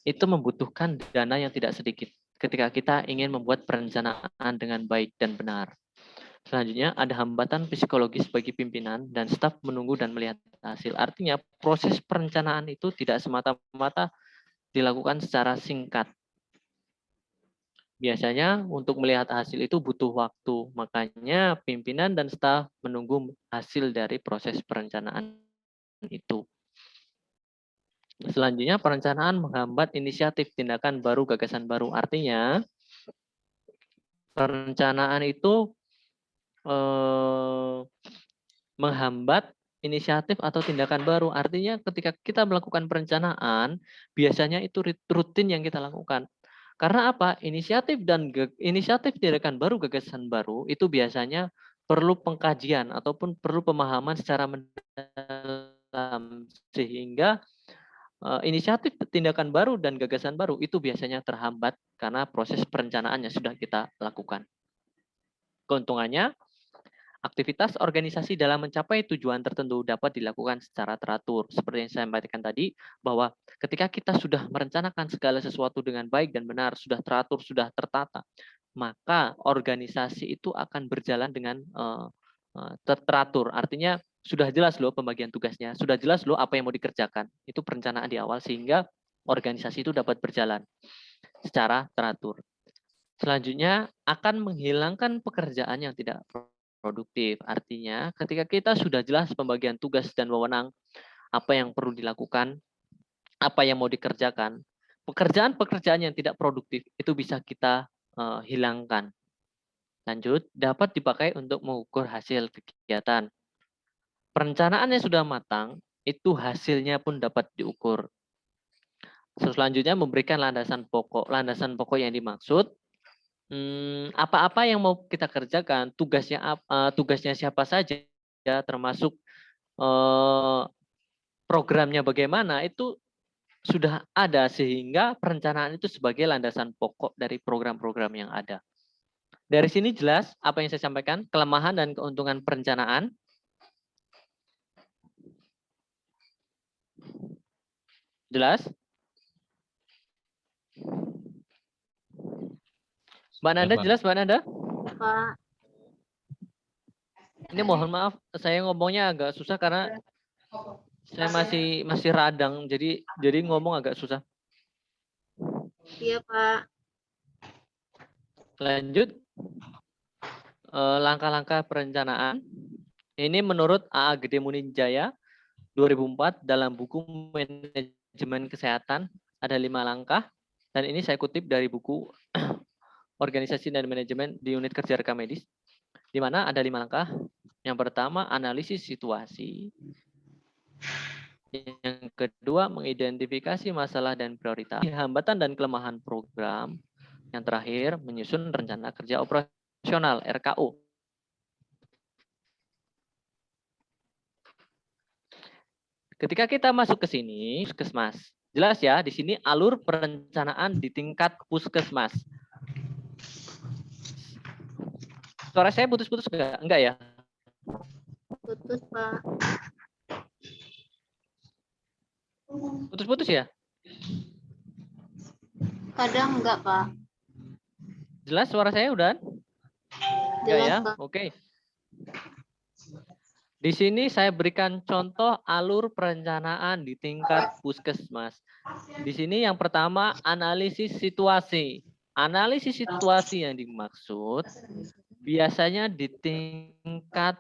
Itu membutuhkan dana yang tidak sedikit ketika kita ingin membuat perencanaan dengan baik dan benar. Selanjutnya, ada hambatan psikologis bagi pimpinan dan staf menunggu dan melihat hasil. Artinya, proses perencanaan itu tidak semata-mata dilakukan secara singkat. Biasanya, untuk melihat hasil itu butuh waktu. Makanya, pimpinan dan staf menunggu hasil dari proses perencanaan itu. Selanjutnya, perencanaan menghambat inisiatif tindakan baru, gagasan baru. Artinya, perencanaan itu menghambat inisiatif atau tindakan baru. Artinya ketika kita melakukan perencanaan, biasanya itu rutin yang kita lakukan. Karena apa? Inisiatif tindakan baru, gagasan baru itu biasanya perlu pengkajian ataupun perlu pemahaman secara mendalam sehingga inisiatif tindakan baru dan gagasan baru itu biasanya terhambat karena proses perencanaannya sudah kita lakukan. Keuntungannya, aktivitas organisasi dalam mencapai tujuan tertentu dapat dilakukan secara teratur. Seperti yang saya sampaikan tadi, bahwa ketika kita sudah merencanakan segala sesuatu dengan baik dan benar, sudah teratur, sudah tertata, maka organisasi itu akan berjalan dengan teratur. Artinya sudah jelas loh pembagian tugasnya, sudah jelas loh apa yang mau dikerjakan. Itu perencanaan di awal sehingga organisasi itu dapat berjalan secara teratur. Selanjutnya akan menghilangkan pekerjaan yang tidak produktif. Artinya ketika kita sudah jelas pembagian tugas dan wewenang, apa yang perlu dilakukan, apa yang mau dikerjakan, pekerjaan-pekerjaan yang tidak produktif itu bisa kita hilangkan. Lanjut, dapat dipakai untuk mengukur hasil kegiatan. Perencanaan yang sudah matang, itu hasilnya pun dapat diukur. Selanjutnya memberikan landasan pokok. Landasan pokok yang dimaksud, apa-apa yang mau kita kerjakan, tugasnya siapa saja, ya, termasuk programnya bagaimana, itu sudah ada sehingga perencanaan itu sebagai landasan pokok dari program-program yang ada. Dari sini jelas apa yang saya sampaikan, kelemahan dan keuntungan perencanaan. Jelas? Mbak Nanda, jelas Mbak Nanda? Pak. Ini mohon maaf, saya ngomongnya agak susah karena saya masih radang, jadi ngomong agak susah. Iya, Pak. Lanjut, langkah-langkah perencanaan. Ini menurut A.A. Gede Muninjaya 2004 dalam buku Manajemen Kesehatan ada 5 langkah. Dan ini saya kutip dari buku Organisasi dan Manajemen di Unit Kerja Rekam Medis, di mana ada 5 langkah. Yang pertama, analisis situasi. Yang kedua, mengidentifikasi masalah dan prioritas, hambatan dan kelemahan program. Yang terakhir, menyusun rencana kerja operasional (RKO). Ketika kita masuk ke sini, puskesmas. Jelas ya, di sini alur perencanaan di tingkat puskesmas. Suara saya putus-putus enggak? Enggak ya? Putus, Pak. Putus-putus ya? Kadang enggak, Pak. Jelas suara saya udah? Enggak Jelas, ya? Pak. Oke. Di sini saya berikan contoh alur perencanaan di tingkat puskesmas. Di sini yang pertama analisis situasi. Analisis situasi yang dimaksud biasanya di tingkat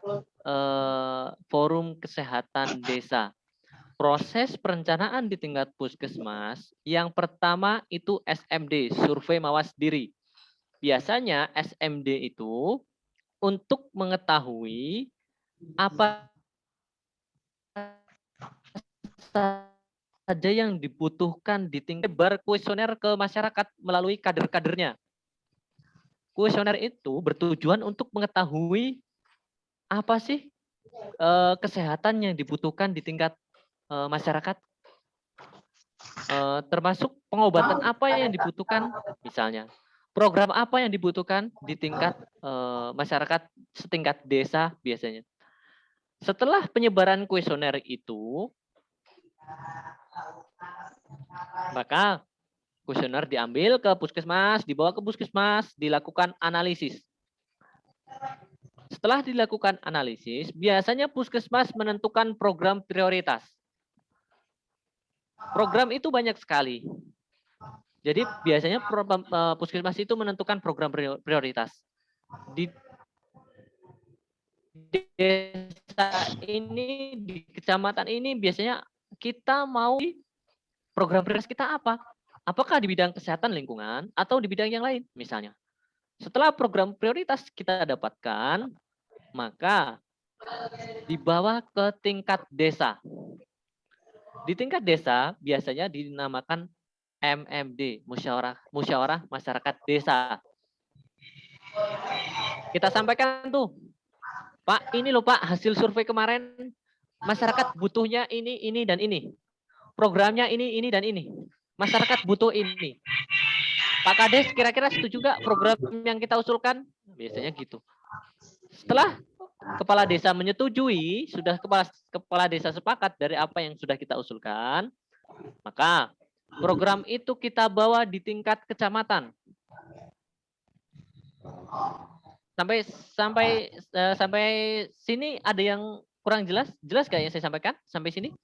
forum kesehatan desa. Proses perencanaan di tingkat puskesmas yang pertama itu SMD, survei mawas diri. Biasanya SMD itu untuk mengetahui apa saja yang dibutuhkan di tingkat berkuesioner ke masyarakat melalui kader-kadernya. Kuesioner itu bertujuan untuk mengetahui apa sih kesehatan yang dibutuhkan di tingkat masyarakat, termasuk pengobatan apa yang dibutuhkan, misalnya program apa yang dibutuhkan di tingkat masyarakat setingkat desa biasanya. Setelah penyebaran kuesioner itu, maka kuesioner diambil ke puskesmas, dibawa ke puskesmas, dilakukan analisis. Setelah dilakukan analisis, biasanya puskesmas menentukan program prioritas. Program itu banyak sekali. Jadi biasanya puskesmas itu menentukan program prioritas. Di desa ini, di kecamatan ini biasanya kita mau program prioritas kita apa? Apakah di bidang kesehatan lingkungan atau di bidang yang lain misalnya. Setelah program prioritas kita dapatkan, maka dibawa ke tingkat desa. Di tingkat desa biasanya dinamakan MMD, musyawarah masyarakat desa. Kita sampaikan tuh, Pak, ini loh Pak, hasil survei kemarin masyarakat butuhnya ini dan ini. Programnya ini dan ini. Masyarakat butuh ini. Pak Kades kira-kira setuju nggak program yang kita usulkan? Biasanya gitu. Setelah kepala desa menyetujui, sudah kepala desa sepakat dari apa yang sudah kita usulkan, maka program itu kita bawa di tingkat kecamatan. Sampai sini ada yang kurang jelas? Jelas nggak yang saya sampaikan sampai sini?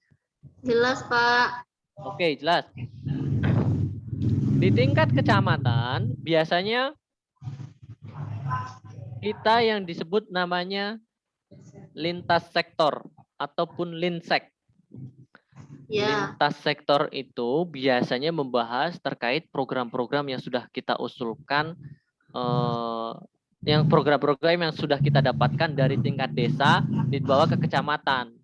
Jelas, Pak. Oke, jelas. Di tingkat kecamatan biasanya kita yang disebut namanya lintas sektor ataupun linsek. Ya. Lintas sektor itu biasanya membahas terkait program-program yang sudah kita usulkan, yang program-program yang sudah kita dapatkan dari tingkat desa dibawa ke kecamatan.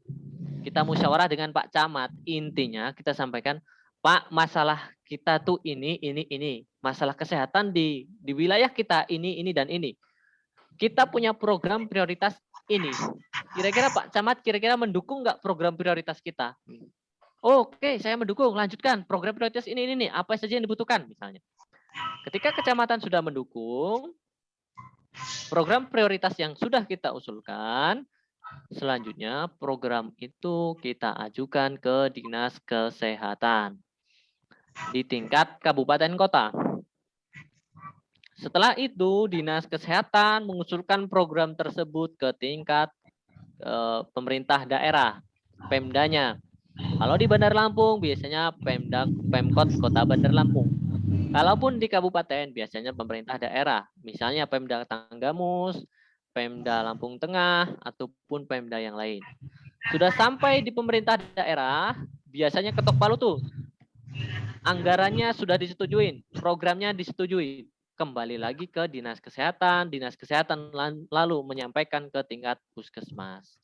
Kita musyawarah dengan Pak Camat. Intinya kita sampaikan, Pak, masalah kita tuh ini. Masalah kesehatan di wilayah kita ini dan ini. Kita punya program prioritas ini. Kira-kira Pak Camat kira-kira mendukung nggak program prioritas kita? Oke, saya mendukung. Lanjutkan program prioritas ini nih. Apa saja yang dibutuhkan misalnya. Ketika kecamatan sudah mendukung program prioritas yang sudah kita usulkan, selanjutnya program itu kita ajukan ke Dinas Kesehatan di tingkat kabupaten kota. Setelah itu Dinas Kesehatan mengusulkan program tersebut ke tingkat pemerintah daerah, Pemdanya. Kalau di Bandar Lampung biasanya Pemkot Kota Bandar Lampung. Kalaupun di kabupaten biasanya pemerintah daerah, misalnya Pemda Tanggamus, Pemda Lampung Tengah, ataupun Pemda yang lain. Sudah sampai di pemerintah daerah, biasanya ketok palu tuh. Anggarannya sudah disetujui, programnya disetujui. Kembali lagi ke Dinas Kesehatan lalu menyampaikan ke tingkat puskesmas.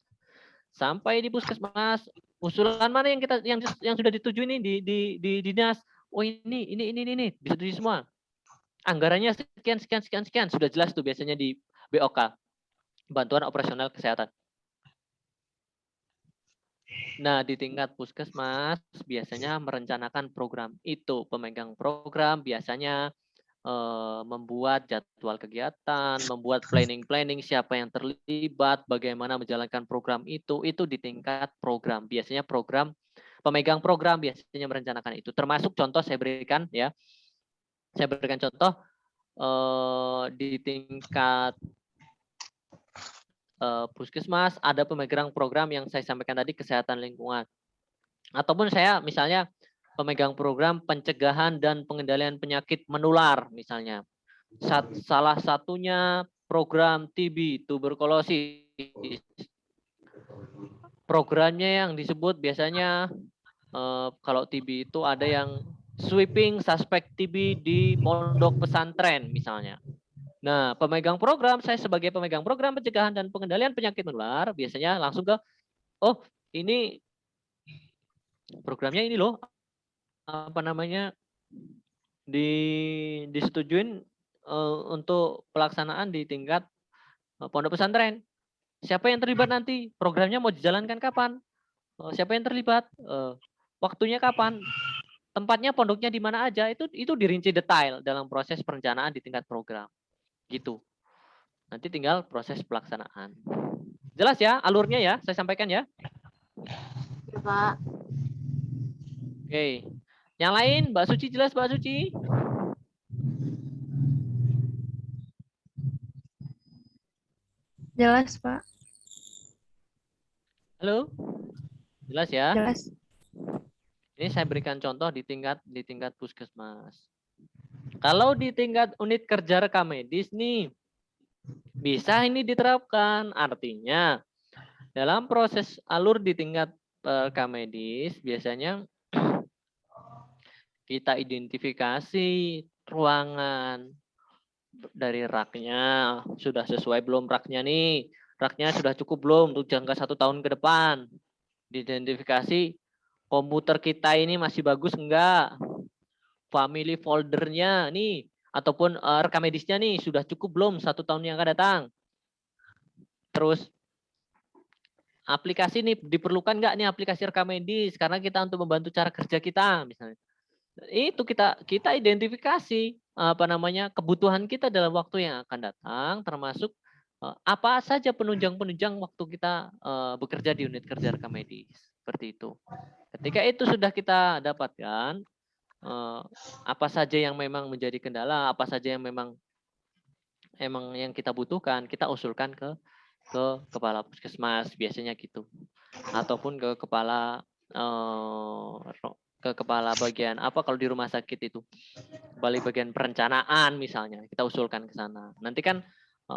Sampai di puskesmas, usulan mana yang sudah disetujui nih di dinas? Oh ini disetujui semua. Anggarannya sekian, sudah jelas tuh biasanya di BOK. Bantuan Operasional Kesehatan. Nah, di tingkat puskesmas biasanya merencanakan program itu. Pemegang program biasanya membuat jadwal kegiatan, membuat planning siapa yang terlibat, bagaimana menjalankan program itu di tingkat program. Biasanya pemegang program biasanya merencanakan itu. Termasuk contoh saya berikan ya. Saya berikan contoh di tingkat puskesmas ada pemegang program yang saya sampaikan tadi kesehatan lingkungan. Ataupun saya misalnya pemegang program pencegahan dan pengendalian penyakit menular misalnya. Salah satunya program TB, tuberkulosis. Programnya yang disebut biasanya kalau TB itu ada yang sweeping suspek TB di pondok pesantren misalnya. Nah, pemegang program, saya sebagai pemegang program pencegahan dan pengendalian penyakit menular, biasanya langsung ke, oh ini programnya ini loh, apa namanya, disetujuin untuk pelaksanaan di tingkat pondok pesantren. Siapa yang terlibat nanti? Programnya mau dijalankan kapan? Siapa yang terlibat? Waktunya kapan? Tempatnya, pondoknya di mana aja? Itu dirinci detail dalam proses perencanaan di tingkat program. Gitu. Nanti tinggal proses pelaksanaan. Jelas ya alurnya ya? Saya sampaikan ya. Ya, Pak. Oke. Yang lain, Mbak Suci jelas, Mbak Suci? Jelas, Pak. Halo? Jelas ya? Jelas. Ini saya berikan contoh di tingkat puskesmas. Kalau di tingkat unit kerja rekam medis nih, bisa ini diterapkan. Artinya, dalam proses alur di tingkat rekam medis, biasanya kita identifikasi ruangan dari raknya. Sudah sesuai belum raknya nih? Raknya sudah cukup belum untuk jangka 1 tahun ke depan? Diidentifikasi komputer kita ini masih bagus enggak? Family foldernya nih, ataupun rekam medisnya nih sudah cukup belum 1 tahun yang akan datang? Terus aplikasi nih diperlukan nggak nih aplikasi rekam medis karena kita untuk membantu cara kerja kita misalnya. Itu kita identifikasi apa namanya kebutuhan kita dalam waktu yang akan datang, termasuk apa saja penunjang-penunjang waktu kita bekerja di unit kerja rekam medis seperti itu. Ketika itu sudah kita dapatkan apa saja yang memang menjadi kendala, apa saja yang memang yang kita butuhkan, kita usulkan ke kepala puskesmas biasanya gitu, ataupun ke kepala bagian apa kalau di rumah sakit itu, balik bagian perencanaan misalnya, kita usulkan ke sana. Nanti kan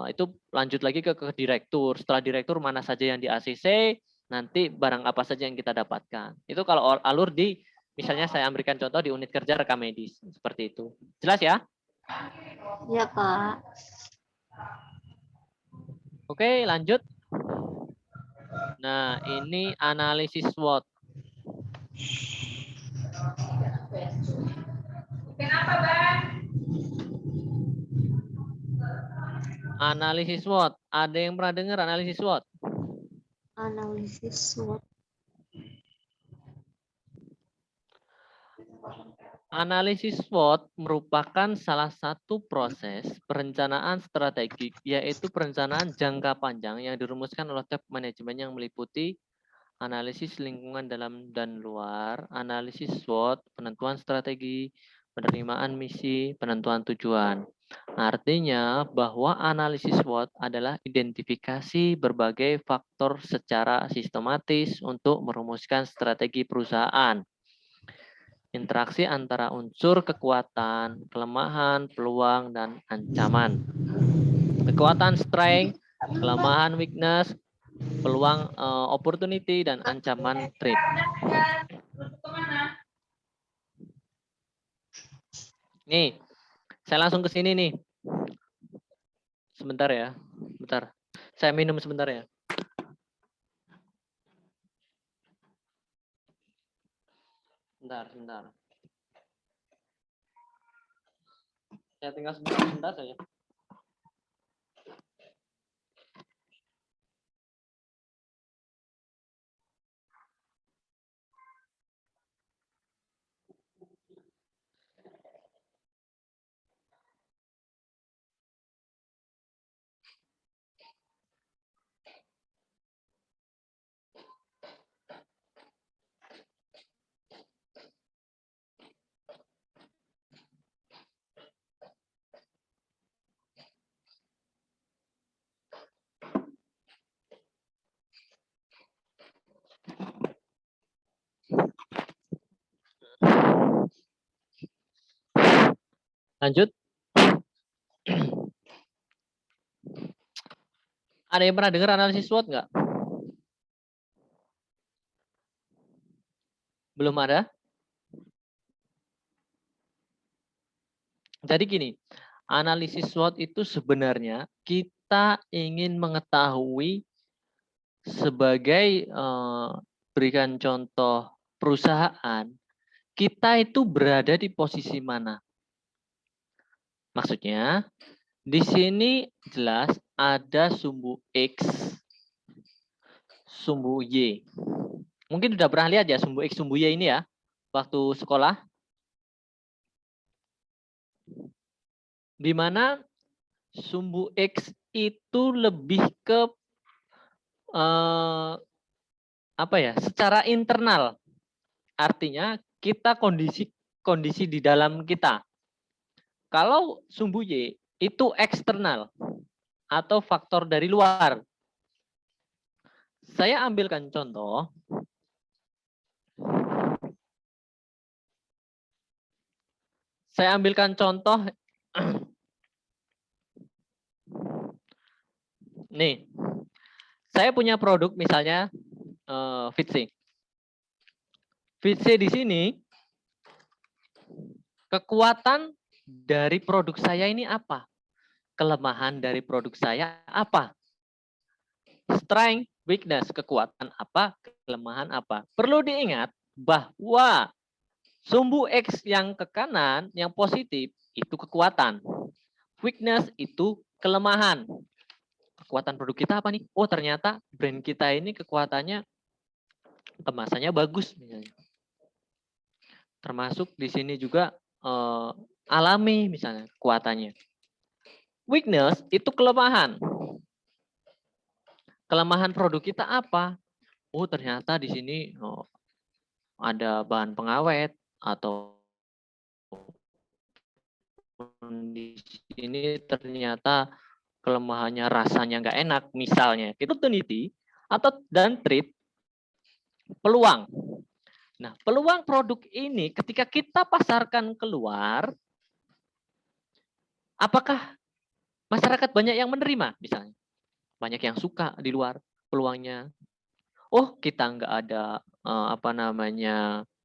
itu lanjut lagi ke direktur. Setelah direktur mana saja yang di ACC, nanti barang apa saja yang kita dapatkan. Itu kalau alur di, misalnya saya berikan contoh di unit kerja rekam medis seperti itu. Jelas ya? Ya, Pak. Oke, lanjut. Nah, ini analisis SWOT. Kenapa, Bang? Analisis SWOT. Ada yang pernah dengar analisis SWOT? Analisis SWOT. Analisis SWOT merupakan salah satu proses perencanaan strategik, yaitu perencanaan jangka panjang yang dirumuskan oleh top manajemen yang meliputi analisis lingkungan dalam dan luar, analisis SWOT, penentuan strategi, penerimaan misi, penentuan tujuan. Artinya bahwa analisis SWOT adalah identifikasi berbagai faktor secara sistematis untuk merumuskan strategi perusahaan. Interaksi antara unsur kekuatan, kelemahan, peluang, dan ancaman. Kekuatan strength, kelemahan weakness, peluang opportunity, dan ancaman threat. Nih, saya langsung ke sini nih. Sebentar ya, bentar. Saya minum sebentar ya. Sebentar. Saya tinggal sebentar saja. Lanjut. Ada yang pernah dengar analisis SWOT nggak? Belum ada? Jadi gini, analisis SWOT itu sebenarnya kita ingin mengetahui sebagai berikan contoh perusahaan kita itu berada di posisi mana? Maksudnya, di sini jelas ada sumbu X, sumbu Y. Mungkin sudah pernah lihat ya sumbu X, sumbu Y ini ya, waktu sekolah. Di mana sumbu X itu lebih ke apa ya? Secara internal. Artinya kita kondisi di dalam kita. Kalau sumbu Y itu eksternal atau faktor dari luar. Saya ambilkan contoh. Saya ambilkan contoh. Nih, saya punya produk misalnya Fitsi. Fitsi di sini kekuatan dari produk saya ini apa? Kelemahan dari produk saya apa? Strength, weakness, kekuatan apa, kelemahan apa. Perlu diingat bahwa sumbu X yang ke kanan, yang positif, itu kekuatan. Weakness itu kelemahan. Kekuatan produk kita apa nih? Oh ternyata brand kita ini kekuatannya, kemasannya bagus misalnya. Termasuk di sini juga alami misalnya kekuatannya. Weakness itu kelemahan. Kelemahan produk kita apa? Oh ternyata di sini ada bahan pengawet atau di sini ternyata kelemahannya rasanya nggak enak misalnya. Itu opportunity atau dan threat, peluang. Nah peluang produk ini ketika kita pasarkan keluar, apakah masyarakat banyak yang menerima misalnya? Banyak yang suka di luar peluangnya. Oh kita nggak ada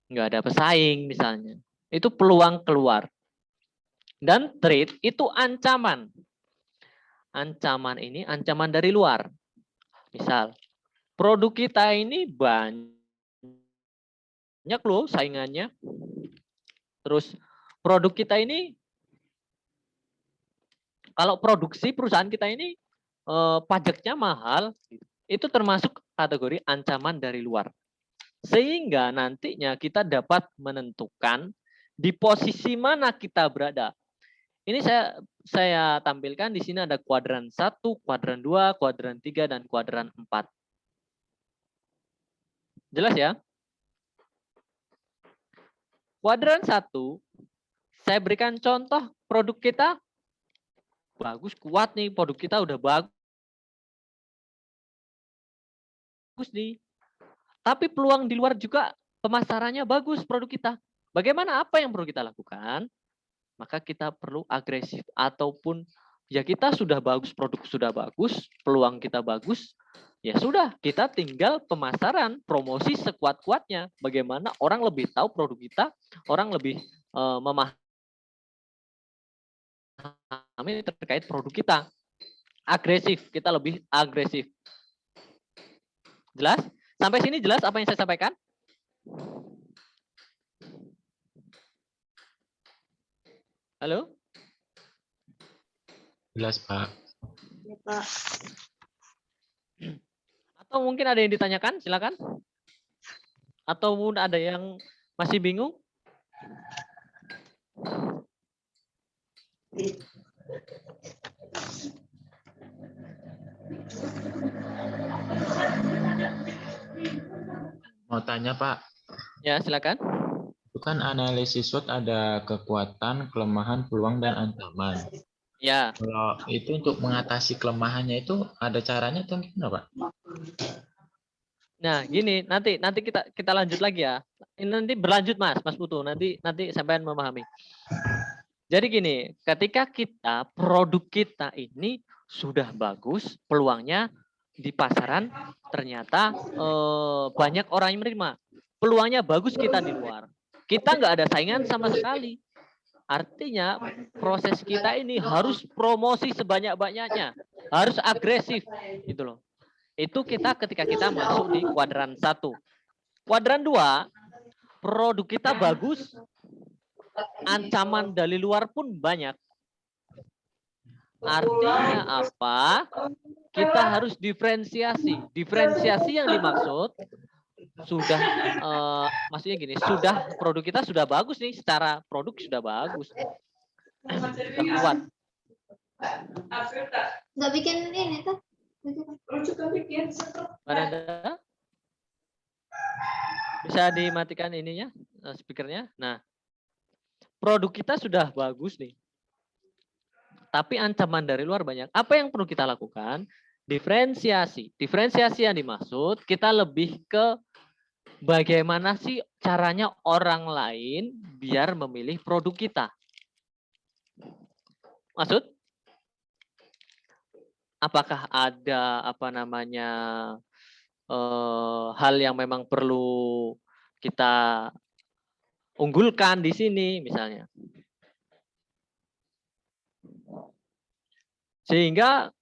nggak ada pesaing misalnya. Itu peluang keluar. Dan threat itu ancaman. Ancaman ini ancaman dari luar. Misal produk kita ini banyak loh saingannya. Terus produk kita ini kalau produksi perusahaan kita ini pajaknya mahal, itu termasuk kategori ancaman dari luar. Sehingga nantinya kita dapat menentukan di posisi mana kita berada. Ini saya tampilkan di sini ada kuadran 1, kuadran 2, kuadran 3, dan kuadran 4. Jelas ya? Kuadran 1, saya berikan contoh produk kita bagus, kuat nih, produk kita udah bagus nih. Tapi peluang di luar juga pemasarannya bagus produk kita. Bagaimana apa yang perlu kita lakukan? Maka kita perlu agresif ataupun ya kita sudah bagus, produk sudah bagus, peluang kita bagus, ya sudah kita tinggal pemasaran, promosi sekuat-kuatnya. Bagaimana orang lebih tahu produk kita, orang lebih memahami terkait produk kita. Agresif, kita lebih agresif. Jelas? Sampai sini jelas apa yang saya sampaikan? Halo? Jelas, Pak. Ya, Pak. Atau mungkin ada yang ditanyakan, silakan. Atau mungkin ada yang masih bingung? Mau tanya, Pak. Ya, silakan. Itu kan analisis SWOT ada kekuatan, kelemahan, peluang, dan ancaman. Ya. Kalau itu untuk mengatasi kelemahannya itu ada caranya atau gimana, Pak? Nah, gini, nanti kita lanjut lagi ya. Ini nanti berlanjut Mas Putu. Nanti sampean memahami. Jadi gini, ketika produk kita ini sudah bagus, peluangnya di pasaran ternyata banyak orang yang menerima. Peluangnya bagus kita di luar. Kita nggak ada saingan sama sekali. Artinya proses kita ini harus promosi sebanyak-banyaknya. Harus agresif. Gitu loh. Itu ketika kita masuk di kuadran 1. Kuadran 2, produk kita bagus, ancaman dari luar pun banyak. Artinya apa? Kita harus diferensiasi. Diferensiasi yang dimaksud sudah maksudnya gini, sudah produk kita sudah bagus nih, secara produk sudah bagus. Sudah kuat. Nggak bikin ini tuh. Ada? Bisa dimatikan ininya, speakernya. Nah, produk kita sudah bagus nih. Tapi ancaman dari luar banyak. Apa yang perlu kita lakukan? Diferensiasi. Diferensiasi yang dimaksud, kita lebih ke bagaimana sih caranya orang lain biar memilih produk kita. Maksud? Apakah ada hal yang memang perlu kita unggulkan di sini misalnya. Sehingga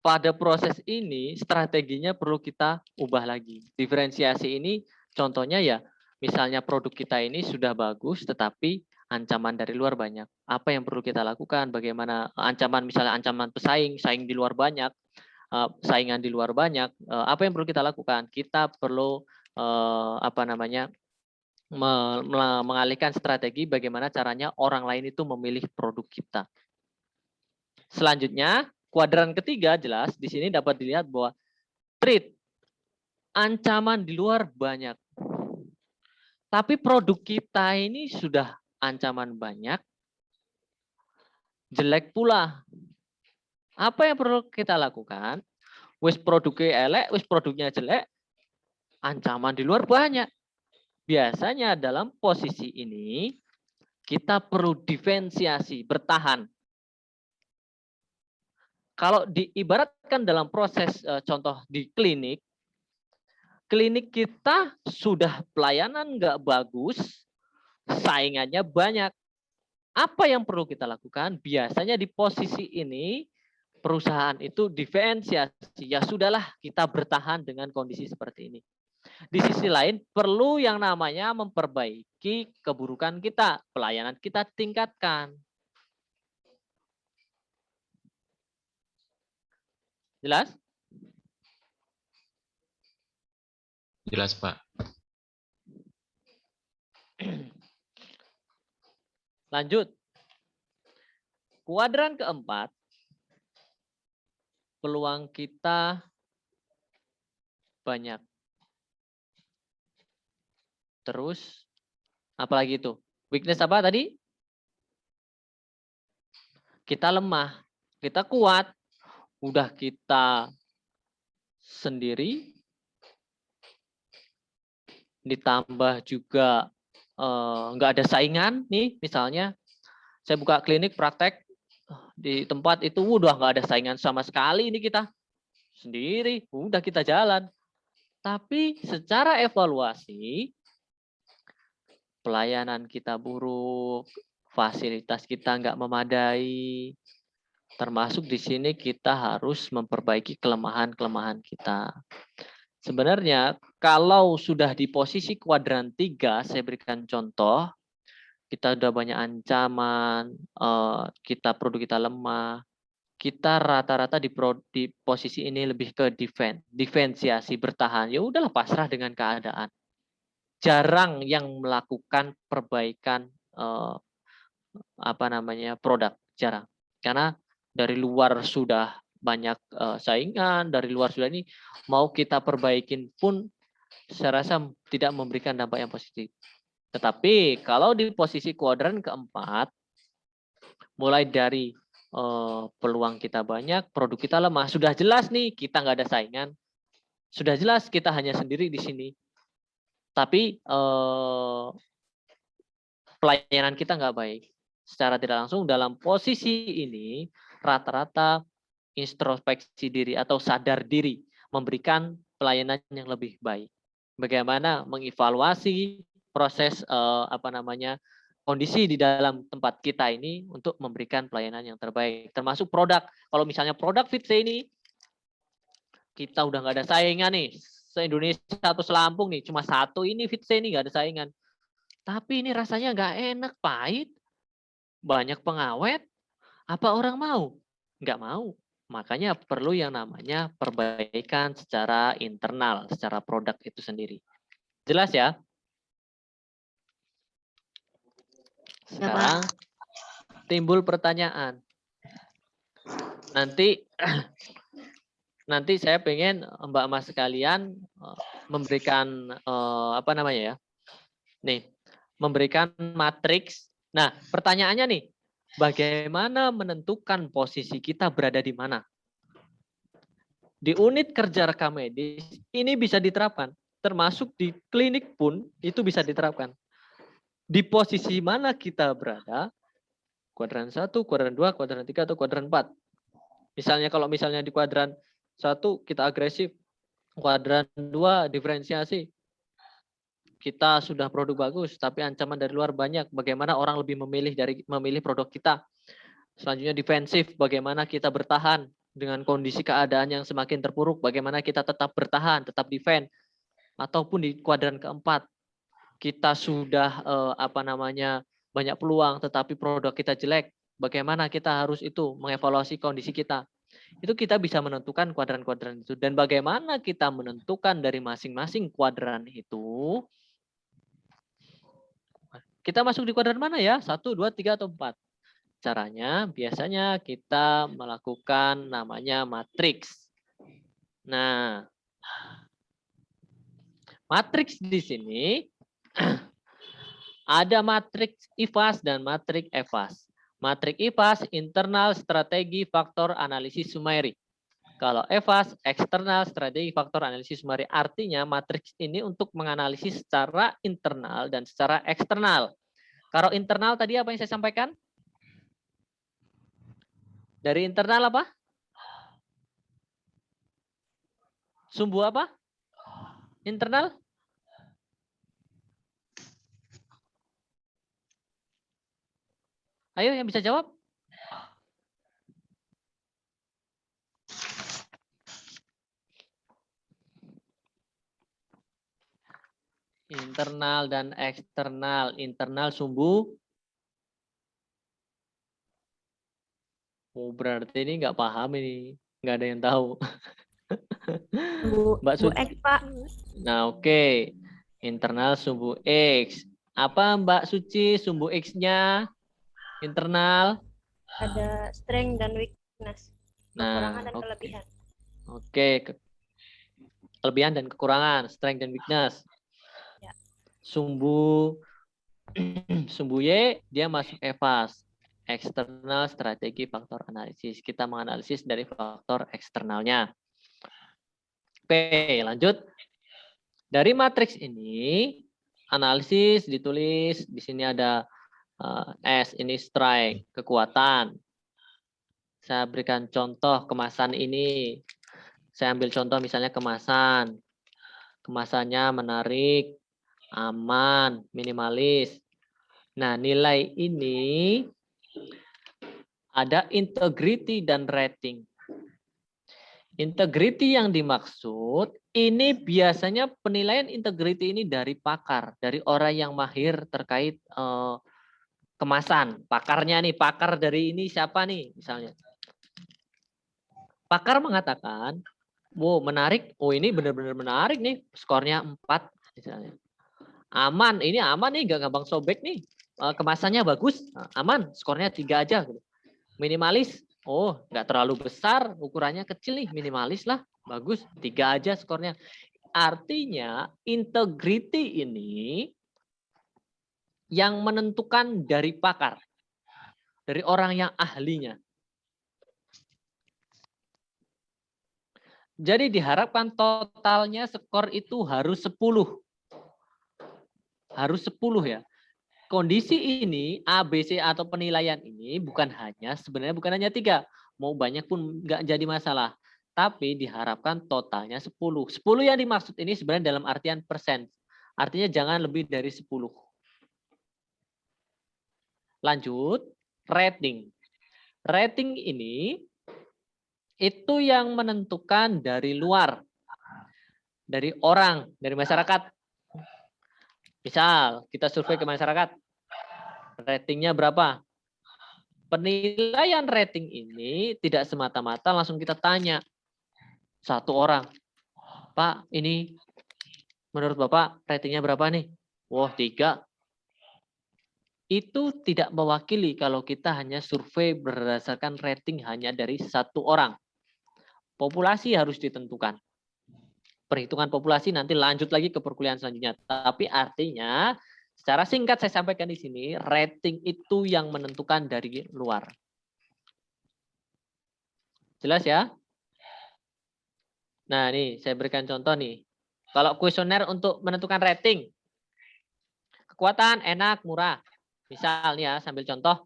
pada proses ini strateginya perlu kita ubah lagi. Diferensiasi ini contohnya ya, misalnya produk kita ini sudah bagus tetapi ancaman dari luar banyak. Apa yang perlu kita lakukan? Bagaimana ancaman, misalnya ancaman pesaing, saing di luar banyak, saingan di luar banyak. Apa yang perlu kita lakukan? Kita perlu mengalihkan strategi bagaimana caranya orang lain itu memilih produk kita. Selanjutnya, kuadran ketiga jelas di sini dapat dilihat bahwa threat, ancaman di luar banyak. Tapi produk kita ini sudah ancaman banyak, jelek pula. Apa yang perlu kita lakukan? Wis produknya elek, wis produknya jelek, ancaman di luar banyak. Biasanya dalam posisi ini kita perlu diferensiasi, bertahan. Kalau diibaratkan dalam proses contoh di klinik kita sudah pelayanan nggak bagus, saingannya banyak. Apa yang perlu kita lakukan? Biasanya di posisi ini perusahaan itu diferensiasi. Ya sudahlah, kita bertahan dengan kondisi seperti ini. Di sisi lain perlu yang namanya memperbaiki keburukan kita, pelayanan kita tingkatkan. Jelas? Jelas, Pak. Lanjut. Kuadran keempat, peluang kita banyak. Terus, apalagi itu? Weakness apa tadi? Kita lemah, kita kuat. Udah kita sendiri, ditambah juga nggak ada saingan nih, misalnya saya buka klinik praktek di tempat itu udah nggak ada saingan sama sekali, ini kita sendiri udah kita jalan. Tapi secara evaluasi pelayanan kita buruk, fasilitas kita nggak memadai, termasuk di sini kita harus memperbaiki kelemahan-kelemahan kita. Sebenarnya kalau sudah di posisi kuadran 3, saya berikan contoh, kita udah banyak ancaman, produk kita lemah, kita rata-rata di posisi ini lebih ke diferensiasi, bertahan. Ya udahlah, pasrah dengan keadaan. Jarang yang melakukan perbaikan produk, jarang. Karena dari luar sudah banyak saingan, dari luar sudah ini mau kita perbaikin pun saya rasa tidak memberikan dampak yang positif. Tetapi kalau di posisi kuadran keempat, mulai dari peluang kita banyak, produk kita lemah, sudah jelas nih kita nggak ada saingan, sudah jelas kita hanya sendiri di sini. Tapi pelayanan kita nggak baik. Secara tidak langsung dalam posisi ini rata-rata introspeksi diri atau sadar diri memberikan pelayanan yang lebih baik. Bagaimana mengevaluasi proses kondisi di dalam tempat kita ini untuk memberikan pelayanan yang terbaik, termasuk produk. Kalau misalnya produk fit ini kita udah nggak ada saingan nih. Se-Indonesia atau Selampung nih, cuma satu ini Vitse ini nggak ada saingan. Tapi ini rasanya nggak enak, pahit, banyak pengawet. Apa orang mau? Nggak mau. Makanya perlu yang namanya perbaikan secara internal, secara produk itu sendiri. Jelas ya? Sekarang timbul pertanyaan. Nanti saya pengen Mbak Mas sekalian memberikan apa namanya ya? Nih, memberikan matriks. Nah, pertanyaannya nih, bagaimana menentukan posisi kita berada di mana? Di unit kerja rekam medis ini bisa diterapkan, termasuk di klinik pun itu bisa diterapkan. Di posisi mana kita berada? Kuadran 1, kuadran 2, kuadran 3 atau kuadran 4. Misalnya kalau misalnya di kuadran 1 kita agresif, kuadran 2 diferensiasi. Kita sudah produk bagus tapi ancaman dari luar banyak. Bagaimana orang lebih memilih produk kita? Selanjutnya defensif, bagaimana kita bertahan dengan kondisi keadaan yang semakin terpuruk, bagaimana kita tetap bertahan, tetap defend. Ataupun di kuadran keempat, kita sudah banyak peluang tetapi produk kita jelek, bagaimana kita harus itu mengevaluasi kondisi kita. Itu kita bisa menentukan kuadran-kuadran itu. Dan bagaimana kita menentukan dari masing-masing kuadran itu, kita masuk di kuadran mana ya? 1, 2, 3 atau 4. Caranya biasanya kita melakukan namanya matriks. Nah, matriks di sini ada matriks IFAS dan matriks EFAS. Matriks IFAS internal strategi faktor analisis summary. Kalau EFAS eksternal strategi faktor analisis summary, artinya matriks ini untuk menganalisis secara internal dan secara eksternal. Kalau internal tadi apa yang saya sampaikan? Dari internal apa? Sumbu apa? Internal? Ayo yang bisa jawab. Internal dan eksternal. Internal sumbu. Oh, berarti ini nggak paham ini. Nggak ada yang tahu. Mbak Bu X, Pak. Nah, oke. Internal sumbu X. Apa Mbak Suci sumbu X-nya? Internal. Ada strength dan weakness. Kekurangan Nah, dan kelebihan. Oke. Kelebihan dan kekurangan, strength dan weakness. Ya. Sumbu Y dia masuk EFAS. Eksternal strategi faktor analisis. Kita menganalisis dari faktor eksternalnya. Oke, lanjut. Dari matriks ini, analisis ditulis, di sini ada S, ini strength, kekuatan. Saya berikan contoh kemasan ini. Saya ambil contoh misalnya kemasan. Kemasannya menarik, aman, minimalis. Nah, nilai ini ada integrity dan rating. Integrity yang dimaksud, ini biasanya penilaian integrity ini dari pakar, dari orang yang mahir terkait kemasan. Pakarnya nih, pakar dari ini siapa nih misalnya. Pakar mengatakan, wow menarik, oh ini benar-benar menarik nih, skornya 4 misalnya. Aman, ini aman nih, gak gampang sobek nih. Kemasannya bagus, aman, skornya 3 aja. Minimalis, oh nggak terlalu besar, ukurannya kecil nih, minimalis lah, bagus, 3 aja skornya. Artinya integrity ini yang menentukan dari pakar, dari orang yang ahlinya. Jadi diharapkan totalnya skor itu harus 10. Harus 10 ya. Kondisi ini A, B, C atau penilaian ini sebenarnya bukan hanya 3. Mau banyak pun nggak jadi masalah. Tapi diharapkan totalnya 10. 10 yang dimaksud ini sebenarnya dalam artian persen. Artinya jangan lebih dari 10. Lanjut, rating. Rating ini itu yang menentukan dari luar, dari orang, dari masyarakat. Misal kita survei ke masyarakat, ratingnya berapa? Penilaian rating ini tidak semata-mata langsung kita tanya satu orang, Pak, ini menurut Bapak ratingnya berapa nih? Wah, 3. Itu tidak mewakili kalau kita hanya survei berdasarkan rating hanya dari satu orang. Populasi harus ditentukan. Perhitungan populasi nanti lanjut lagi ke perkuliahan selanjutnya. Tapi artinya secara singkat saya sampaikan di sini, rating itu yang menentukan dari luar. Jelas ya? Nah, nih saya berikan contoh nih. Kalau kuesioner untuk menentukan rating, kekuatan, enak, murah. Misal nih ya, sambil contoh.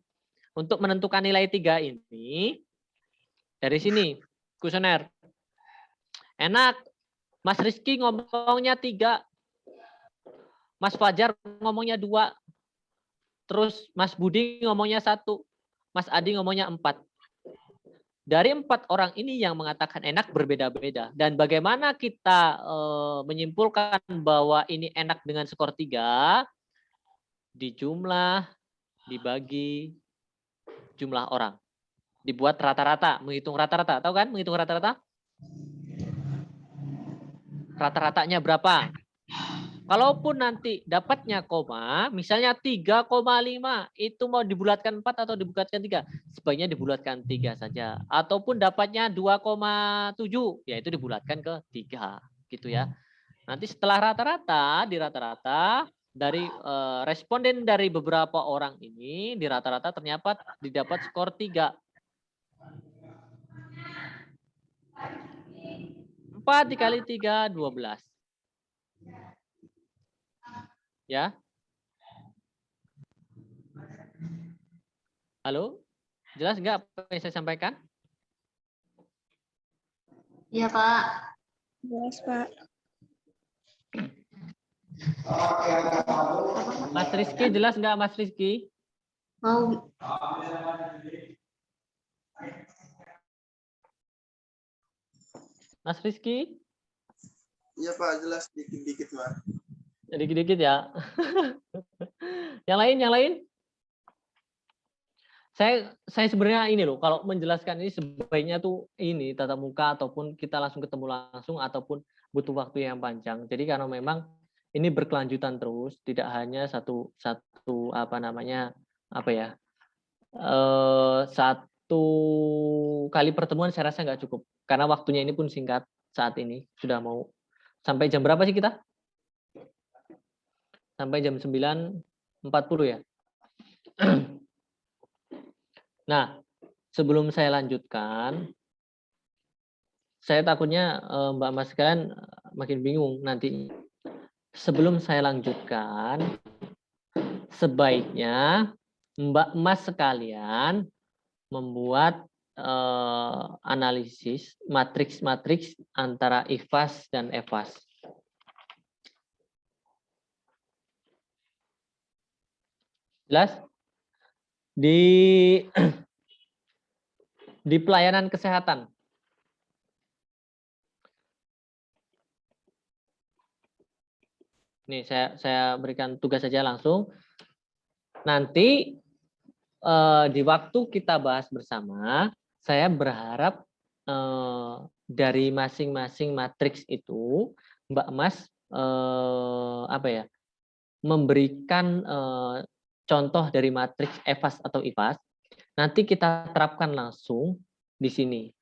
Untuk menentukan nilai 3 ini, dari sini, kuesioner. Enak, Mas Rizky ngomongnya 3. Mas Fajar ngomongnya 2. Terus Mas Budi ngomongnya 1. Mas Adi ngomongnya 4. Dari 4 orang ini yang mengatakan enak berbeda-beda. Dan bagaimana kita menyimpulkan bahwa ini enak dengan skor 3? Dijumlah, dibagi jumlah orang. Dibuat rata-rata, menghitung rata-rata. Tahu kan menghitung rata-rata? Rata-ratanya berapa? Kalaupun nanti dapatnya koma, misalnya 3,5, itu mau dibulatkan 4 atau dibulatkan 3? Sebaiknya dibulatkan 3 saja. Ataupun dapatnya 2,7, ya itu dibulatkan ke 3, gitu ya. Nanti setelah rata-rata, di rata-rata, dari responden dari beberapa orang ini, di rata-rata ternyata didapat skor 3. 4 dikali 3, 12. Ya. Halo? Jelas nggak apa yang saya sampaikan? Iya, Pak. Jelas, Pak. Mas Rizky, jelas nggak Mas Rizky? Mau Mas Rizky? Iya Pak, jelas dikit-dikit Pak. Dikit-dikit ya. Yang lain? Saya sebenarnya ini loh, kalau menjelaskan ini sebaiknya tuh ini tatap muka ataupun kita langsung ketemu langsung ataupun butuh waktu yang panjang. Jadi karena memang ini berkelanjutan terus, tidak hanya satu satu kali pertemuan saya rasa nggak cukup karena waktunya ini pun singkat saat ini. Sudah mau sampai jam berapa sih kita? Sampai jam 9.40 ya. Nah, sebelum saya lanjutkan, saya takutnya Mbak Mas sekalian makin bingung nanti. Sebelum saya lanjutkan, sebaiknya Mbak Mas sekalian membuat analisis matriks-matriks antara IFAS dan EFAS. Jelas? Di pelayanan kesehatan. Nih saya berikan tugas saja langsung. Nanti di waktu kita bahas bersama, saya berharap dari masing-masing matriks itu Mbak Mas memberikan contoh dari matriks EFAS atau IFAS. Nanti kita terapkan langsung di sini.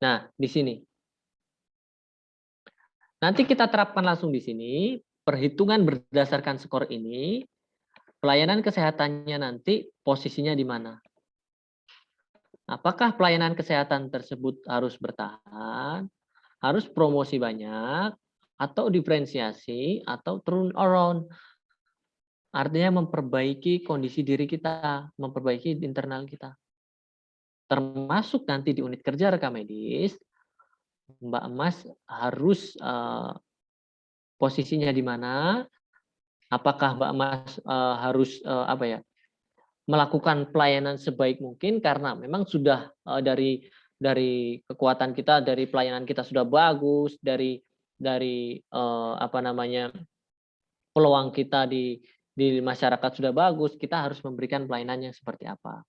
Nah, di sini. Nanti kita terapkan langsung di sini, perhitungan berdasarkan skor ini, pelayanan kesehatannya nanti posisinya di mana? Apakah pelayanan kesehatan tersebut harus bertahan, harus promosi banyak, atau diferensiasi, atau turn around? Artinya memperbaiki kondisi diri kita, memperbaiki internal kita. Termasuk nanti di unit kerja rekam medis, Mbak Mas harus posisinya di mana? Apakah Mbak Mas harus melakukan pelayanan sebaik mungkin karena memang sudah dari dari kekuatan kita, dari pelayanan kita sudah bagus, dari apa namanya, peluang kita di masyarakat sudah bagus, kita harus memberikan pelayanan yang seperti apa.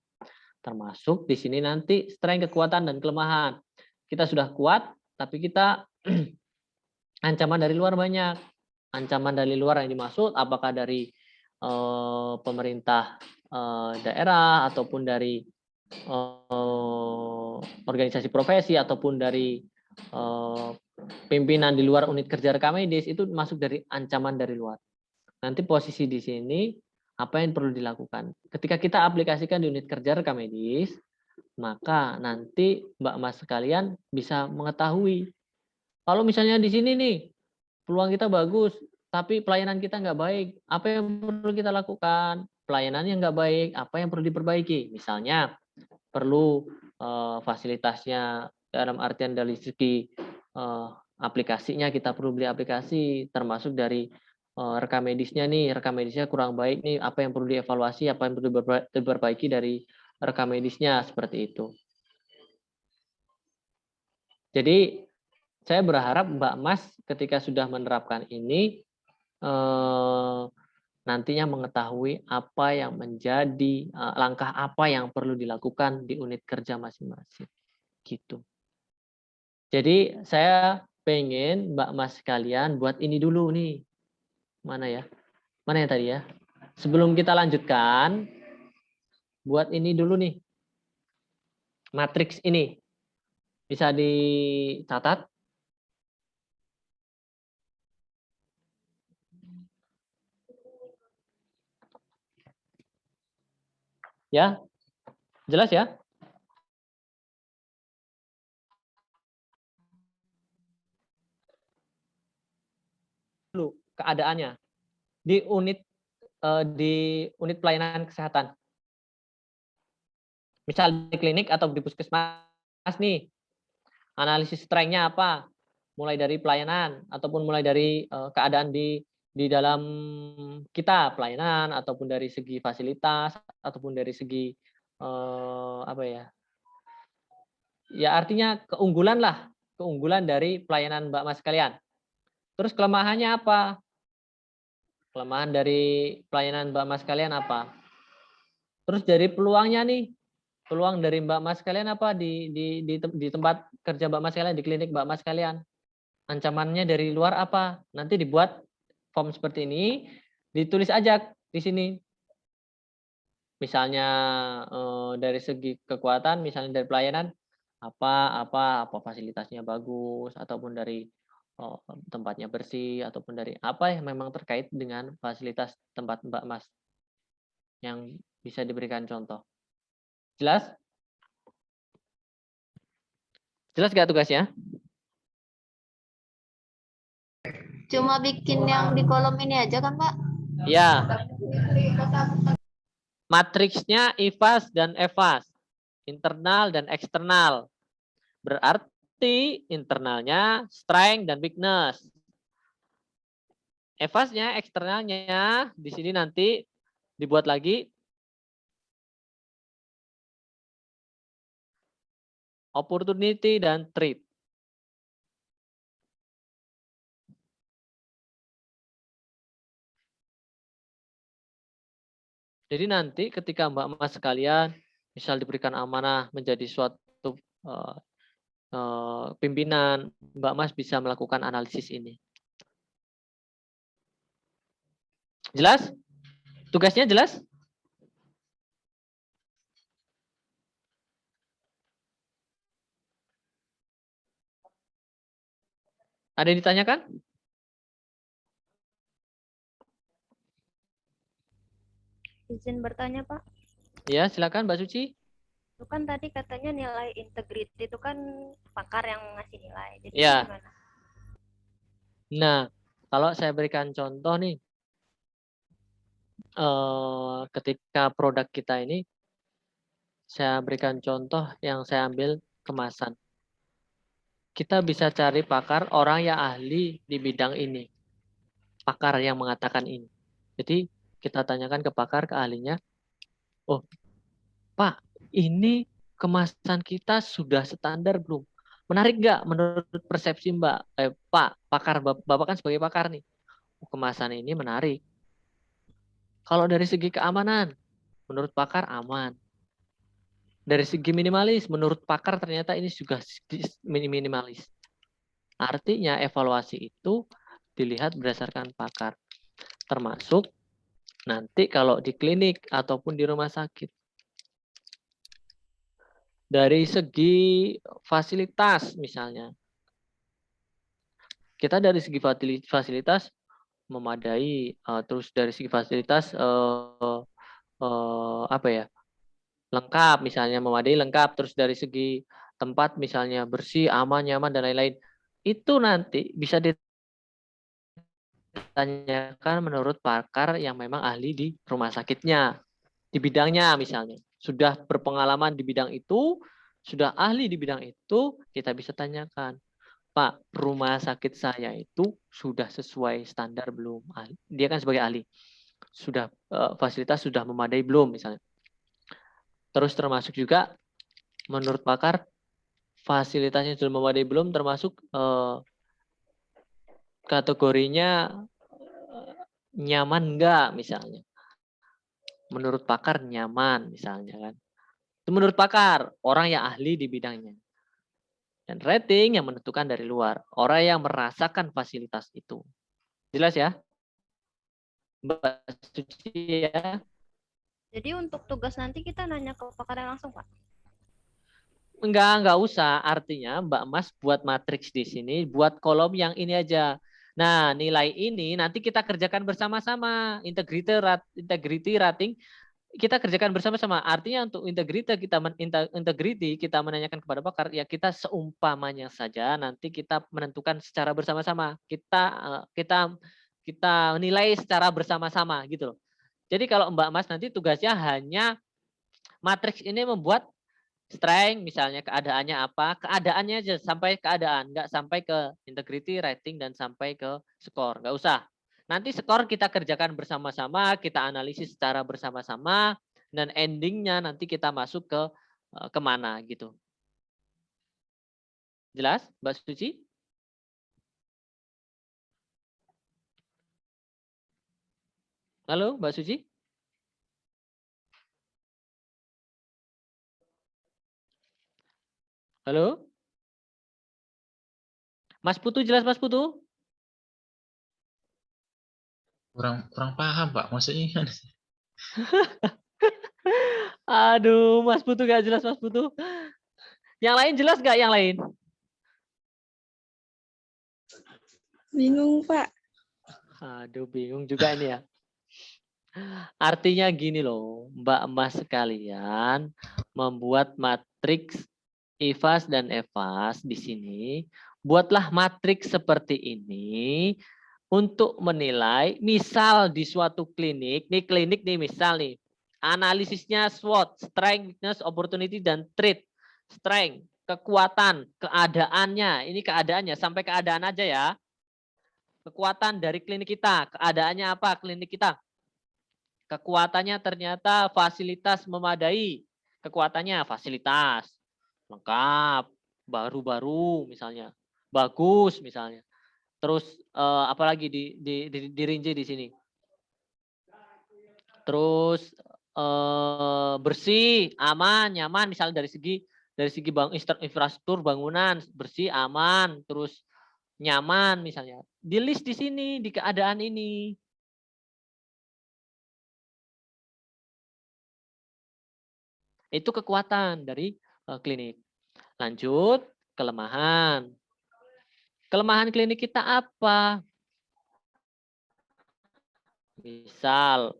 Termasuk di sini nanti strength, kekuatan, dan kelemahan. Kita sudah kuat, tapi kita ancaman dari luar banyak. Ancaman dari luar yang dimaksud apakah dari pemerintah daerah, ataupun dari organisasi profesi, ataupun dari pimpinan di luar unit kerja rekam medis, itu masuk dari ancaman dari luar. Nanti posisi di sini apa yang perlu dilakukan. Ketika kita aplikasikan di unit kerja rekam medis, maka nanti Mbak Mas sekalian bisa mengetahui. Kalau misalnya di sini nih, peluang kita bagus, tapi pelayanan kita nggak baik, apa yang perlu kita lakukan? Pelayanannya nggak baik, apa yang perlu diperbaiki? Misalnya, perlu fasilitasnya dalam artian dari segi aplikasinya, kita perlu beli aplikasi, termasuk dari rekam medisnya nih, rekam medisnya kurang baik nih, apa yang perlu dievaluasi, apa yang perlu diperbaiki dari rekam medisnya, seperti itu. Jadi saya berharap Mbak Mas ketika sudah menerapkan ini nantinya mengetahui apa yang menjadi langkah apa yang perlu dilakukan di unit kerja masing-masing, gitu. Jadi saya pengen Mbak Mas sekalian buat ini dulu nih. Mana ya? Mana yang tadi ya? Sebelum kita lanjutkan, buat ini dulu nih. Matriks ini. Bisa dicatat. Ya. Jelas ya? Dulu keadaannya di unit pelayanan kesehatan. Misal di klinik atau di puskesmas nih, analisis strength-nya apa? Mulai dari pelayanan ataupun mulai dari keadaan di dalam kita pelayanan, ataupun dari segi fasilitas, ataupun dari segi apa ya? Ya artinya keunggulan lah, keunggulan dari pelayanan Mbak Mas sekalian. Terus kelemahannya apa? Kelemahan dari pelayanan Mbak Mas sekalian apa? Terus dari peluangnya nih, peluang dari Mbak Mas sekalian apa di tempat kerja Mbak Mas sekalian, di klinik Mbak Mas sekalian? Ancamannya dari luar apa? Nanti dibuat form seperti ini, ditulis aja di sini. Misalnya dari segi kekuatan, misalnya dari pelayanan, apa fasilitasnya bagus, ataupun dari tempatnya bersih, ataupun dari apa yang memang terkait dengan fasilitas tempat Mbak Mas yang bisa diberikan contoh. Jelas? Jelas nggak tugasnya? Cuma bikin yang di kolom ini aja kan, Pak? Ya. Matriksnya IFAS dan EFAS. Internal dan eksternal. Berarti internalnya strength dan weakness. EFAS-nya, eksternalnya, di sini nanti dibuat lagi opportunity dan threat. Jadi nanti ketika Mbak Mas sekalian misal diberikan amanah menjadi suatu pimpinan, Mbak Mas bisa melakukan analisis ini. Jelas? Tugasnya jelas? Ada yang ditanyakan? Izin bertanya, Pak. Ya, silakan Mbak Suci. Itu kan tadi katanya nilai integriti itu kan pakar yang ngasih nilai. Jadi Ya. gimana? Nah, kalau saya berikan contoh nih, ketika produk kita ini, saya berikan contoh yang saya ambil kemasan. Kita bisa cari pakar, orang yang ahli di bidang ini. Pakar yang mengatakan ini. Jadi kita tanyakan ke pakar, ke ahlinya, oh Pak, ini kemasan kita sudah standar belum? Menarik nggak menurut persepsi Mbak? Pak, pakar, Bapak kan sebagai pakar nih. Kemasan ini menarik. Kalau dari segi keamanan, menurut pakar aman. Dari segi minimalis, menurut pakar ternyata ini juga minimalis. Artinya evaluasi itu dilihat berdasarkan pakar. Termasuk nanti kalau di klinik ataupun di rumah sakit. Dari segi fasilitas misalnya. Kita dari segi fasilitas memadai, terus dari segi fasilitas apa ya? Lengkap misalnya, memadai lengkap, terus dari segi tempat misalnya bersih, aman, nyaman dan lain-lain. Itu nanti bisa ditanyakan menurut pakar yang memang ahli di rumah sakitnya, di bidangnya misalnya. Sudah berpengalaman di bidang itu, sudah ahli di bidang itu, kita bisa tanyakan, Pak, rumah sakit saya itu sudah sesuai standar belum? Dia kan sebagai ahli. Sudah fasilitas sudah memadai belum misalnya. Terus termasuk juga menurut pakar fasilitasnya sudah memadai belum, termasuk kategorinya nyaman enggak misalnya. Menurut pakar nyaman misalnya kan. Itu menurut pakar, orang yang ahli di bidangnya. Dan rating yang menentukan dari luar, orang yang merasakan fasilitas itu. Jelas ya? Mbak Suci ya? Jadi untuk tugas nanti kita nanya ke pakarnya langsung, Pak. Enggak usah. Artinya Mbak Mas buat matriks di sini, buat kolom yang ini aja. Nah, nilai ini nanti kita kerjakan bersama-sama. Integrity rating kita kerjakan bersama-sama. Artinya untuk integrity kita menanyakan kepada pakar, ya kita seumpamanya saja nanti kita menentukan secara bersama-sama. Kita nilai secara bersama-sama gitu loh. Jadi kalau Mbak Mas nanti tugasnya hanya matriks ini membuat strength misalnya, keadaannya apa, keadaannya aja sampai keadaan, nggak sampai ke integrity, rating, dan sampai ke skor, nggak usah. Nanti skor kita kerjakan bersama-sama, kita analisis secara bersama-sama, dan endingnya nanti kita masuk ke kemana gitu. Jelas, Mbak Suci? Halo, Mbak Suci? Halo? Mas Putu, jelas Mas Putu? Kurang paham, Pak. Maksudnya gimana sih? Aduh, Mas Putu gak jelas Mas Putu. Yang lain jelas gak yang lain? Bingung, Pak. Aduh, bingung juga ini ya. Artinya gini loh, Mbak Mas sekalian membuat matriks IVAS dan EVAS di sini. Buatlah matriks seperti ini untuk menilai, misal di suatu klinik nih misal nih, analisisnya SWOT, strength, weakness, opportunity, dan threat. Strength, kekuatan, keadaannya, ini keadaannya, sampai keadaan aja ya. Kekuatan dari klinik kita, keadaannya apa klinik kita? Kekuatannya ternyata fasilitas memadai. Kekuatannya fasilitas lengkap, baru-baru misalnya, bagus misalnya. Terus apalagi dirinci di sini. Terus bersih, aman, nyaman misalnya dari segi infrastruktur bangunan bersih, aman, terus nyaman misalnya. Di list di sini di keadaan ini. Itu kekuatan dari klinik. Lanjut, kelemahan. Kelemahan klinik kita apa? Misal,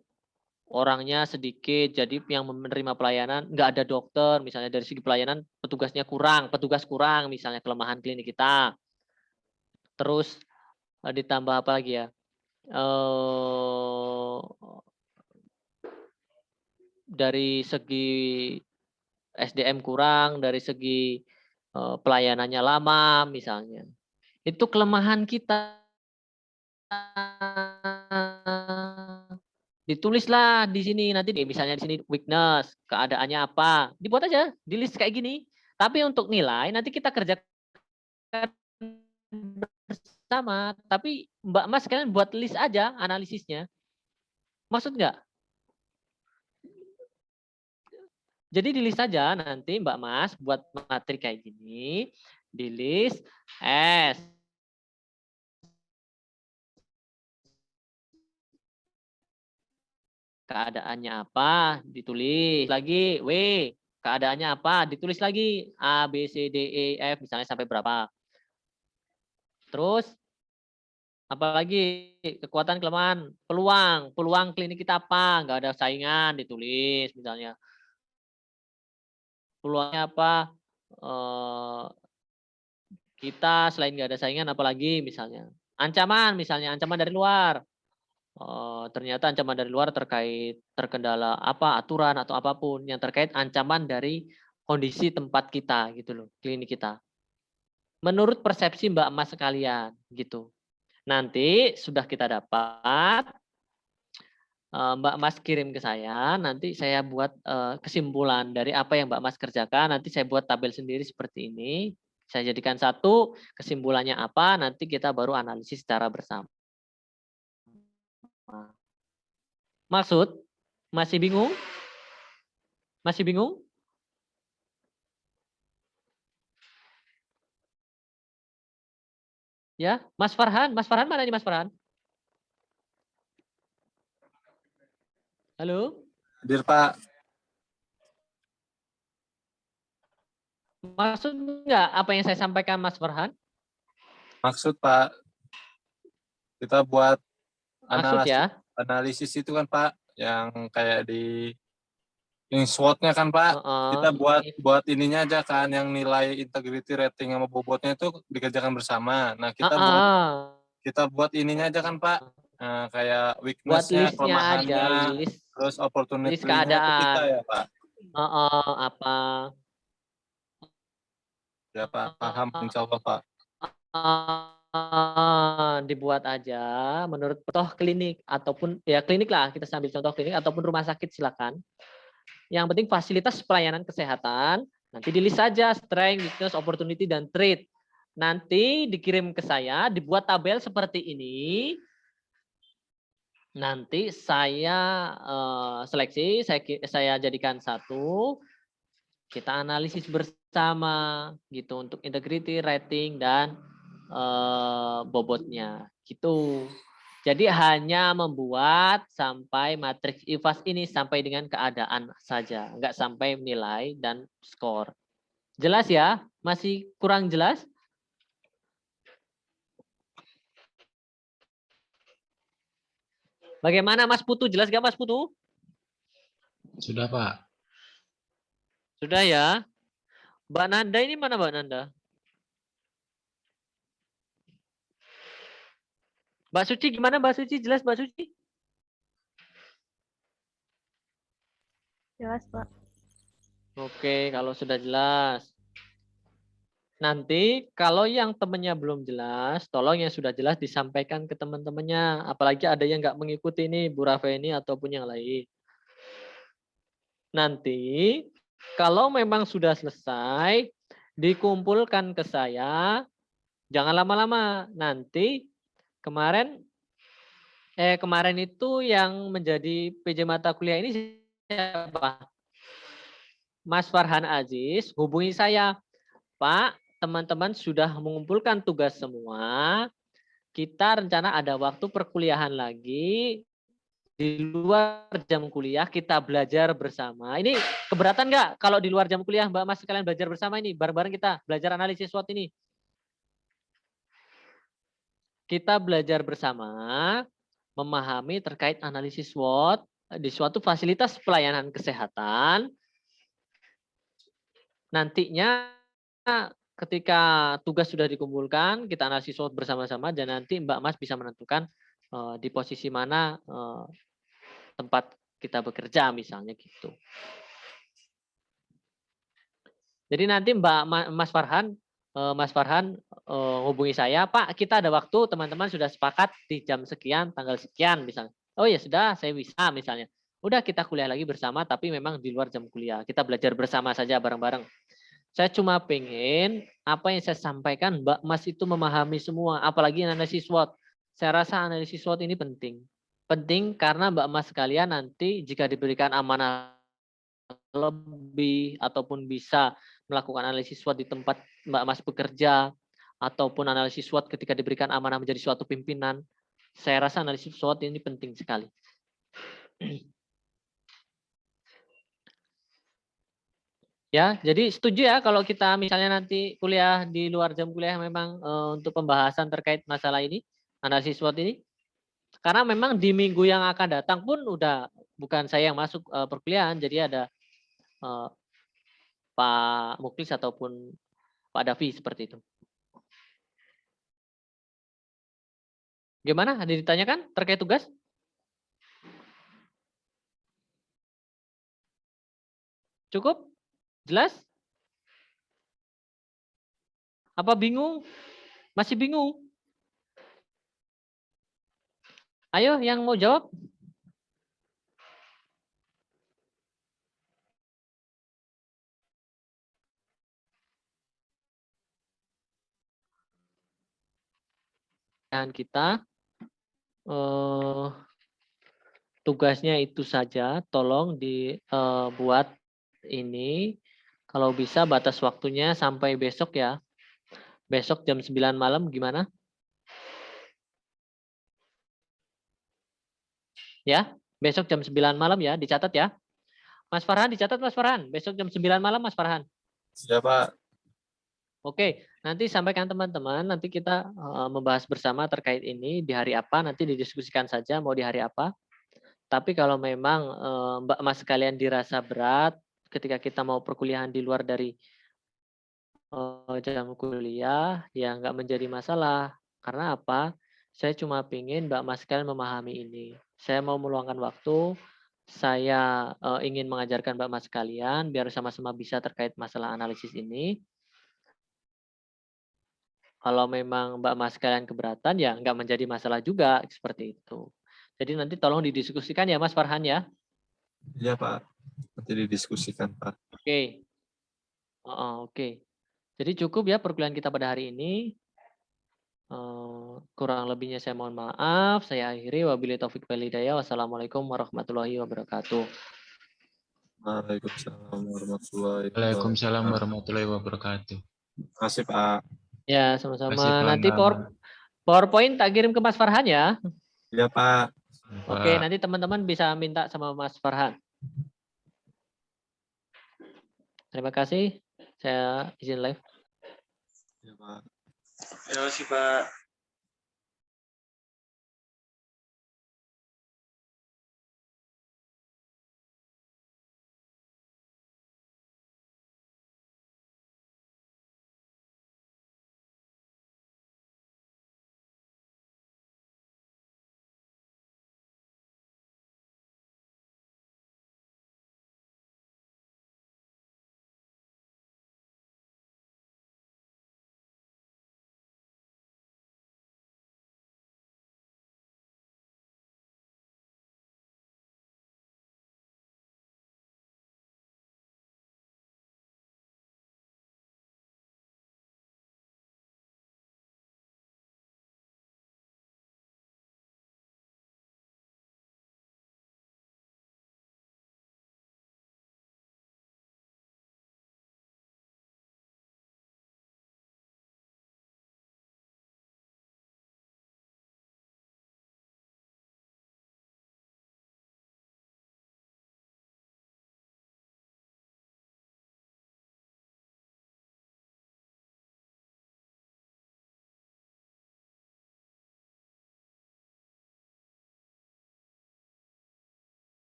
orangnya sedikit, jadi yang menerima pelayanan nggak ada dokter, misalnya dari segi pelayanan petugas kurang, misalnya kelemahan klinik kita. Terus ditambah apa lagi ya? Dari segi SDM kurang, dari segi pelayanannya lama misalnya. Itu kelemahan kita. Ditulislah di sini nanti misalnya di sini weakness, keadaannya apa, dibuat aja di list kayak gini. Tapi untuk nilai nanti kita kerjakan bersama. Tapi Mbak Mas kalian buat list aja analisisnya. Maksud nggak? Jadi di list aja nanti Mbak Mas buat materi kayak gini, di list S. Keadaannya apa? Ditulis lagi. W. Keadaannya apa? Ditulis lagi. A, B, C, D, E, F. Misalnya sampai berapa. Terus, apalagi kekuatan, kelemahan, peluang. Peluang klinik kita apa? Nggak ada saingan. Ditulis misalnya. Peluangnya apa? Kita selain nggak ada saingan, apalagi misalnya. Ancaman, misalnya ancaman dari luar. Ternyata ancaman dari luar terkait terkendala apa aturan atau apapun yang terkait ancaman dari kondisi tempat kita gitu loh, klinik kita. Menurut persepsi Mbak Mas sekalian gitu. Nanti sudah kita dapat, Mbak Mas kirim ke saya, nanti saya buat kesimpulan dari apa yang Mbak Mas kerjakan, nanti saya buat tabel sendiri seperti ini. Saya jadikan satu, kesimpulannya apa, nanti kita baru analisis secara bersama. Maksud? Masih bingung? Masih bingung? Ya, Mas Farhan mana nih Mas Farhan? Halo? Hadir, Pak. Maksud enggak apa yang saya sampaikan Mas Farhan? Maksud, Pak. Kita buat Maksud ya? analisis itu kan, Pak, yang kayak di SWOT-nya kan, Pak. Kita buat ininya aja kan, yang nilai integrity rating sama bobotnya itu dikerjakan bersama. Nah, kita buat ininya aja kan, Pak. Nah, kayak weakness-nya, kelemahannya, terus opportunity keadaan kita ya, Pak. Apa? Ya, Pak. Paham, insya Allah, Pak. Dibuat aja menurut toh klinik ataupun ya klinik lah, kita sambil contoh klinik ataupun rumah sakit silakan. Yang penting fasilitas pelayanan kesehatan nanti di list saja strength, weakness, opportunity dan threat. Nanti dikirim ke saya, dibuat tabel seperti ini. Nanti saya seleksi, saya jadikan satu. Kita analisis bersama gitu untuk integrity, rating dan bobotnya gitu. Jadi hanya membuat sampai matriks IFAS ini sampai dengan keadaan saja, enggak sampai nilai dan skor. Jelas ya? Masih kurang jelas? Bagaimana Mas Putu? Jelas gak Mas Putu? Sudah, Pak. Sudah ya? Mbak Nanda ini mana Mbak Nanda? Mbak Suci gimana Mbak Suci? Jelas Mbak Suci? Jelas, Pak. Oke, kalau sudah jelas. Nanti kalau yang temannya belum jelas, tolong yang sudah jelas disampaikan ke teman-temannya. Apalagi ada yang nggak mengikuti ini, Bu Rafeni ataupun yang lain. Nanti kalau memang sudah selesai, dikumpulkan ke saya. Jangan lama-lama. Nanti kemarin itu yang menjadi PJ mata kuliah ini siapa? Mas Farhan Aziz, hubungi saya. Pak, teman-teman sudah mengumpulkan tugas semua. Kita rencana ada waktu perkuliahan lagi. Di luar jam kuliah kita belajar bersama. Ini keberatan nggak kalau di luar jam kuliah Mbak Mas sekalian belajar bersama ini? Bareng-bareng kita belajar analisis SWOT ini. Kita belajar bersama, memahami terkait analisis SWOT di suatu fasilitas pelayanan kesehatan. Nantinya ketika tugas sudah dikumpulkan, kita analisis SWOT bersama-sama dan nanti Mbak Mas bisa menentukan di posisi mana tempat kita bekerja misalnya gitu. Jadi nanti Mas Farhan hubungi saya, Pak, kita ada waktu, teman-teman sudah sepakat di jam sekian, tanggal sekian misalnya. Oh ya sudah, saya bisa misalnya. Udah kita kuliah lagi bersama, tapi memang di luar jam kuliah. Kita belajar bersama saja bareng-bareng. Saya cuma pengen apa yang saya sampaikan Mbak Mas itu memahami semua, apalagi analisis SWOT. Saya rasa analisis SWOT ini penting. Penting karena Mbak Mas sekalian nanti jika diberikan amanah lebih ataupun bisa melakukan analisis SWOT di tempat Mbak Mas bekerja ataupun analisis SWOT ketika diberikan amanah menjadi suatu pimpinan, saya rasa analisis SWOT ini penting sekali. Ya, jadi setuju ya kalau kita misalnya nanti kuliah di luar jam kuliah memang untuk pembahasan terkait masalah ini, analisis SWOT ini. Karena memang di minggu yang akan datang pun udah bukan saya yang masuk perkuliahan, jadi ada Pak Muklis ataupun Pak Davi seperti itu. Gimana? Ada ditanyakan terkait tugas? Cukup? Jelas? Apa bingung? Masih bingung? Ayo yang mau jawab. Dan kita tugasnya itu saja, tolong dibuat ini. Kalau bisa batas waktunya sampai besok ya. Besok jam 9 malam gimana? Ya, besok jam 9 malam ya, dicatat ya. Mas Farhan dicatat Mas Farhan, besok jam 9 malam Mas Farhan. Siap, Pak. Oke, nanti sampaikan teman-teman, nanti kita membahas bersama terkait ini di hari apa, nanti didiskusikan saja mau di hari apa. Tapi kalau memang Mbak Mas sekalian dirasa berat ketika kita mau perkuliahan di luar dari jam kuliah, ya nggak menjadi masalah. Karena apa? Saya cuma ingin Mbak Mas sekalian memahami ini. Saya mau meluangkan waktu, saya ingin mengajarkan Mbak Mas sekalian biar sama-sama bisa terkait masalah analisis ini. Kalau memang Mbak Mas sekalian keberatan, ya nggak menjadi masalah juga seperti itu. Jadi nanti tolong didiskusikan ya Mas Farhan ya. Iya, Pak. Nanti didiskusikan, Pak. Oke. Oke. Jadi cukup ya perkuliahan kita pada hari ini. Kurang lebihnya saya mohon maaf. Saya akhiri. Wabillahi taufik wal hidayah. Wassalamualaikum warahmatullahi wabarakatuh. Waalaikumsalam warahmatullahi wabarakatuh. Waalaikumsalam warahmatullahi wabarakatuh. Terima kasih, Pak. Ya, Terima kasih, sama-sama. Pak Nanti Anam. PowerPoint tak kirim ke Mas Farhan ya. Iya, Pak. Oke, Pak. nanti teman-teman bisa minta sama Mas Farhan. Terima kasih. Saya izin live. Iya, Pak. Terima kasih Pak.